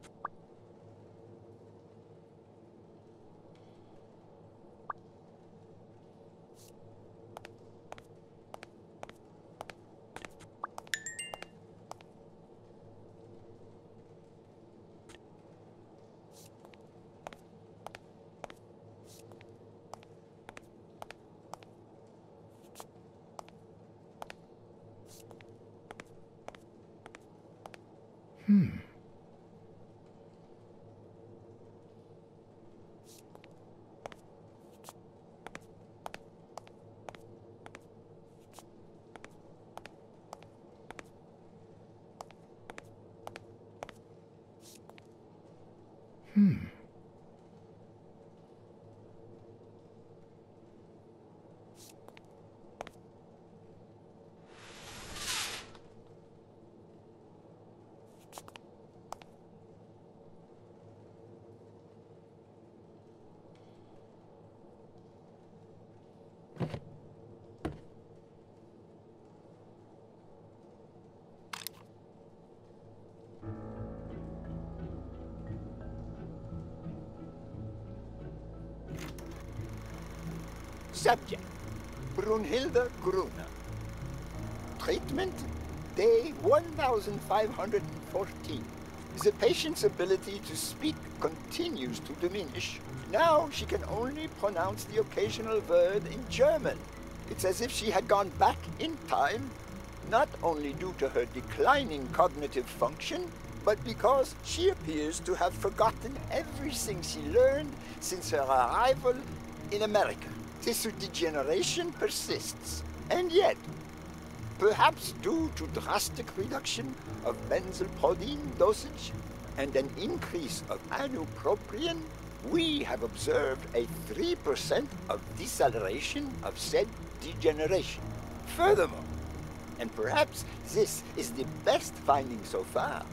Subject, Brunhilde Gruner. Treatment, day 1514. The patient's ability to speak continues to diminish. Now she can only pronounce the occasional word in German. It's as if she had gone back in time, not only due to her declining cognitive function, but because she appears to have forgotten everything she learned since her arrival in America. Tissue degeneration persists, and yet, perhaps due to drastic reduction of benzylproline dosage and an increase of ibupropion, we have observed a 3% of deceleration of said degeneration. Furthermore, and perhaps this is the best finding so far,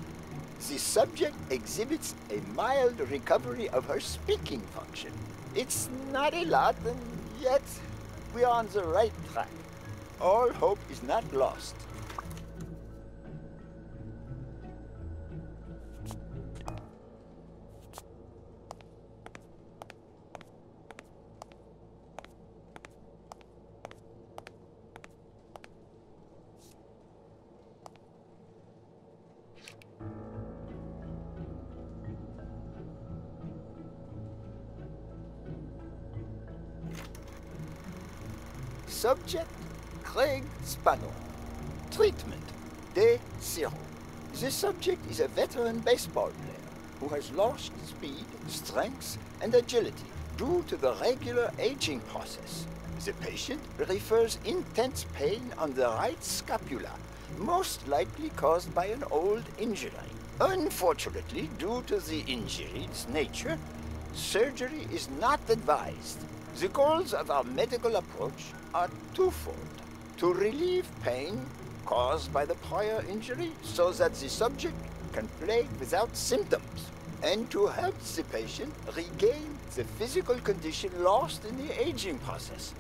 the subject exhibits a mild recovery of her speaking function. It's not a lot, and yet we are on the right track. All hope is not lost. Subject, Craig Spano. Treatment, day 0. The subject is a veteran baseball player who has lost speed, strength, and agility due to the regular aging process. The patient refers intense pain on the right scapula, most likely caused by an old injury. Unfortunately, due to the injury's nature, surgery is not advised. The goals of our medical approach are twofold: to relieve pain caused by the prior injury so that the subject can play without symptoms, and to help the patient regain the physical condition lost in the aging process,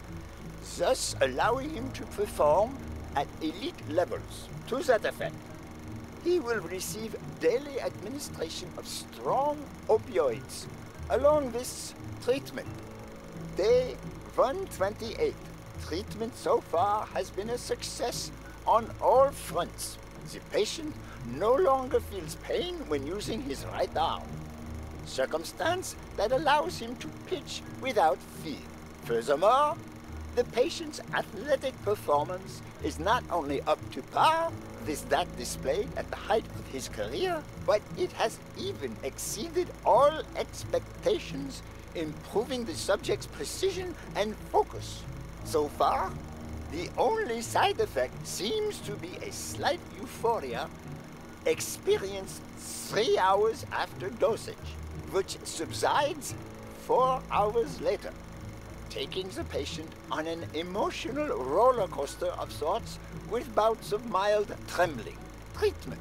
thus allowing him to perform at elite levels. To that effect, he will receive daily administration of strong opioids along this treatment. Day 128. Treatment so far has been a success on all fronts. The patient no longer feels pain when using his right arm, circumstance that allows him to pitch without fear. Furthermore, the patient's athletic performance is not only up to par with that displayed at the height of his career, but it has even exceeded all expectations, improving the subject's precision and focus. So far, the only side effect seems to be a slight euphoria experienced 3 hours after dosage, which subsides 4 hours later, taking the patient on an emotional roller coaster of sorts with bouts of mild trembling. Treatment.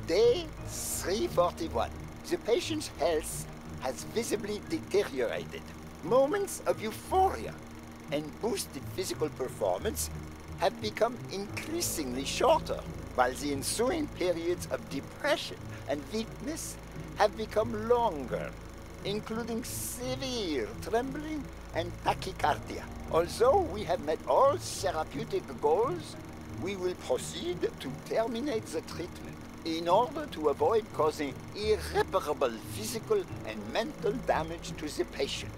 Day 341. The patient's health has visibly deteriorated. Moments of euphoria and boosted physical performance have become increasingly shorter, while the ensuing periods of depression and weakness have become longer, including severe trembling and tachycardia. Although we have met all therapeutic goals, we will proceed to terminate the treatment in order to avoid causing irreparable physical and mental damage to the patient.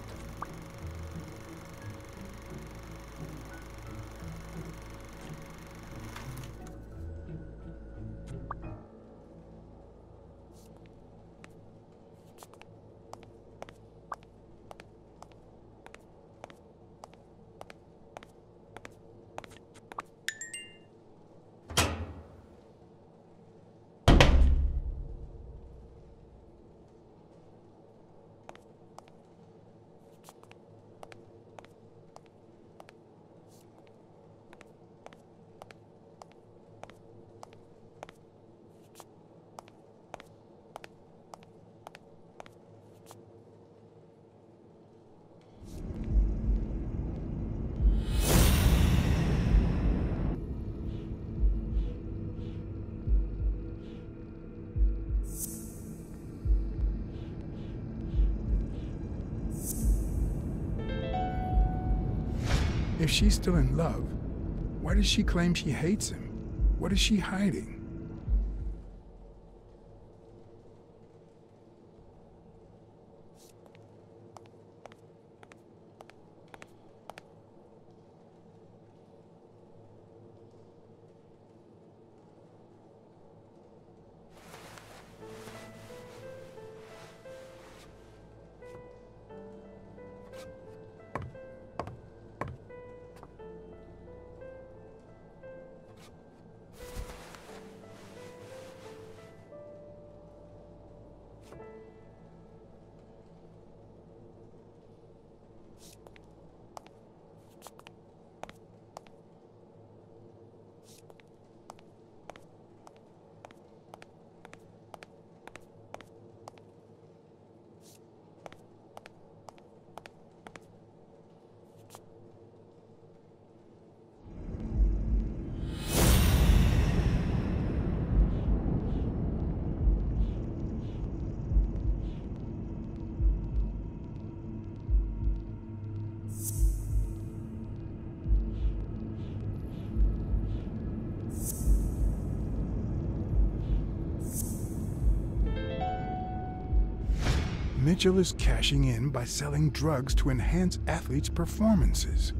If she's still in love, why does she claim she hates him? What is she hiding? Mitchell is cashing in by selling drugs to enhance athletes' performances.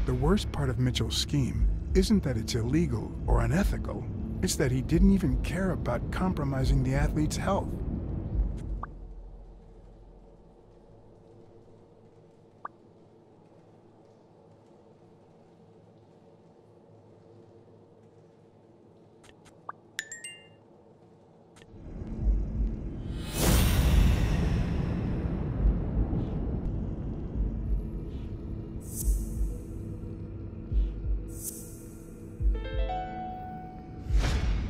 The worst part of Mitchell's scheme isn't that it's illegal or unethical, it's that he didn't even care about compromising the athlete's health.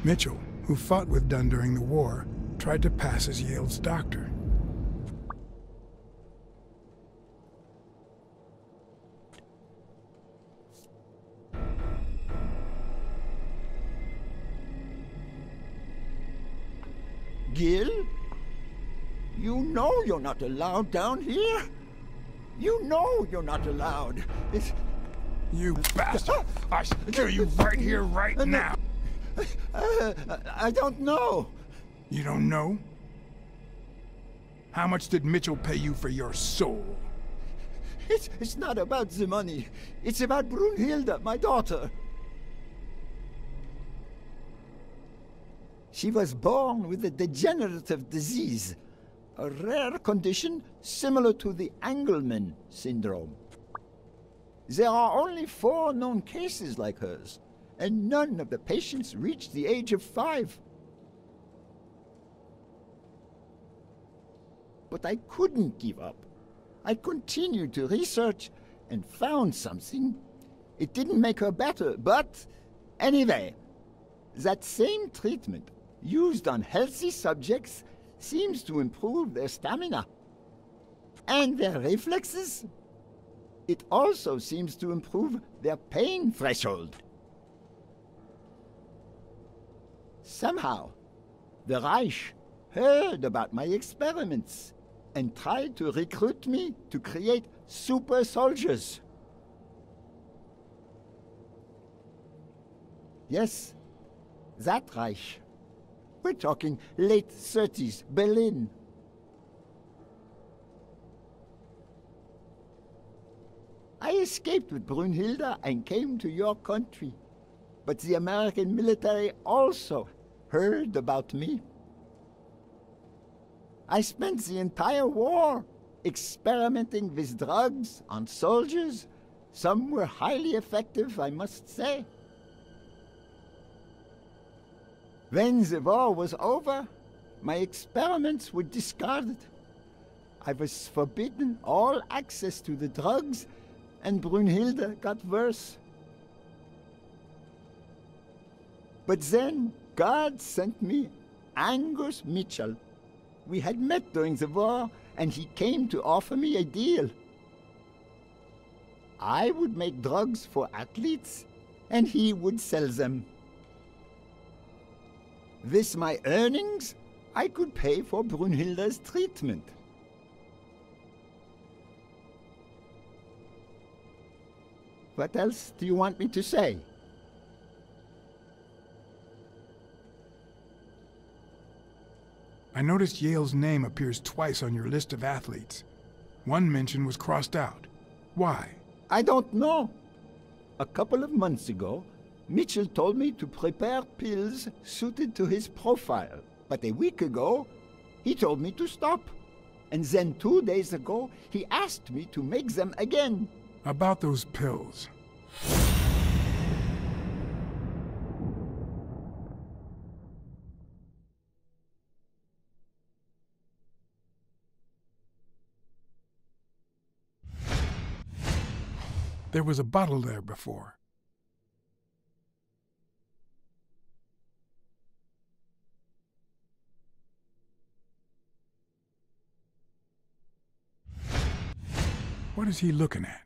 Mitchell, who fought with Dunn during the war, tried to pass as Yale's doctor. Gil? You know you're not allowed down here. You know you're not allowed. It's... You bastard! I kill you right here, right now! I don't know. You don't know? How much did Mitchell pay you for your soul? It's not about the money. It's about Brunhilde, my daughter. She was born with a degenerative disease, a rare condition similar to the Angelman syndrome. There are only 4 known cases like hers, and none of the patients reached the age of 5. But I couldn't give up. I continued to research and found something. It didn't make her better, but anyway, that same treatment used on healthy subjects seems to improve their stamina and their reflexes. It also seems to improve their pain threshold. Somehow, the Reich heard about my experiments and tried to recruit me to create super soldiers. Yes, that Reich. We're talking late 30s, Berlin. I escaped with Brunhilde and came to your country. But the American military also heard about me. I spent the entire war experimenting with drugs on soldiers. Some were highly effective, I must say. When the war was over, my experiments were discarded. I was forbidden all access to the drugs, and Brunhilde got worse. But then God sent me Angus Mitchell. We had met during the war, and he came to offer me a deal. I would make drugs for athletes, and he would sell them. With my earnings, I could pay for Brunhilde's treatment. What else do you want me to say? I noticed Yale's name appears twice on your list of athletes. One mention was crossed out. Why? I don't know. A couple of months ago, Mitchell told me to prepare pills suited to his profile. But a week ago, he told me to stop. And then 2 days ago, he asked me to make them again. About those pills. There was a bottle there before. What is he looking at?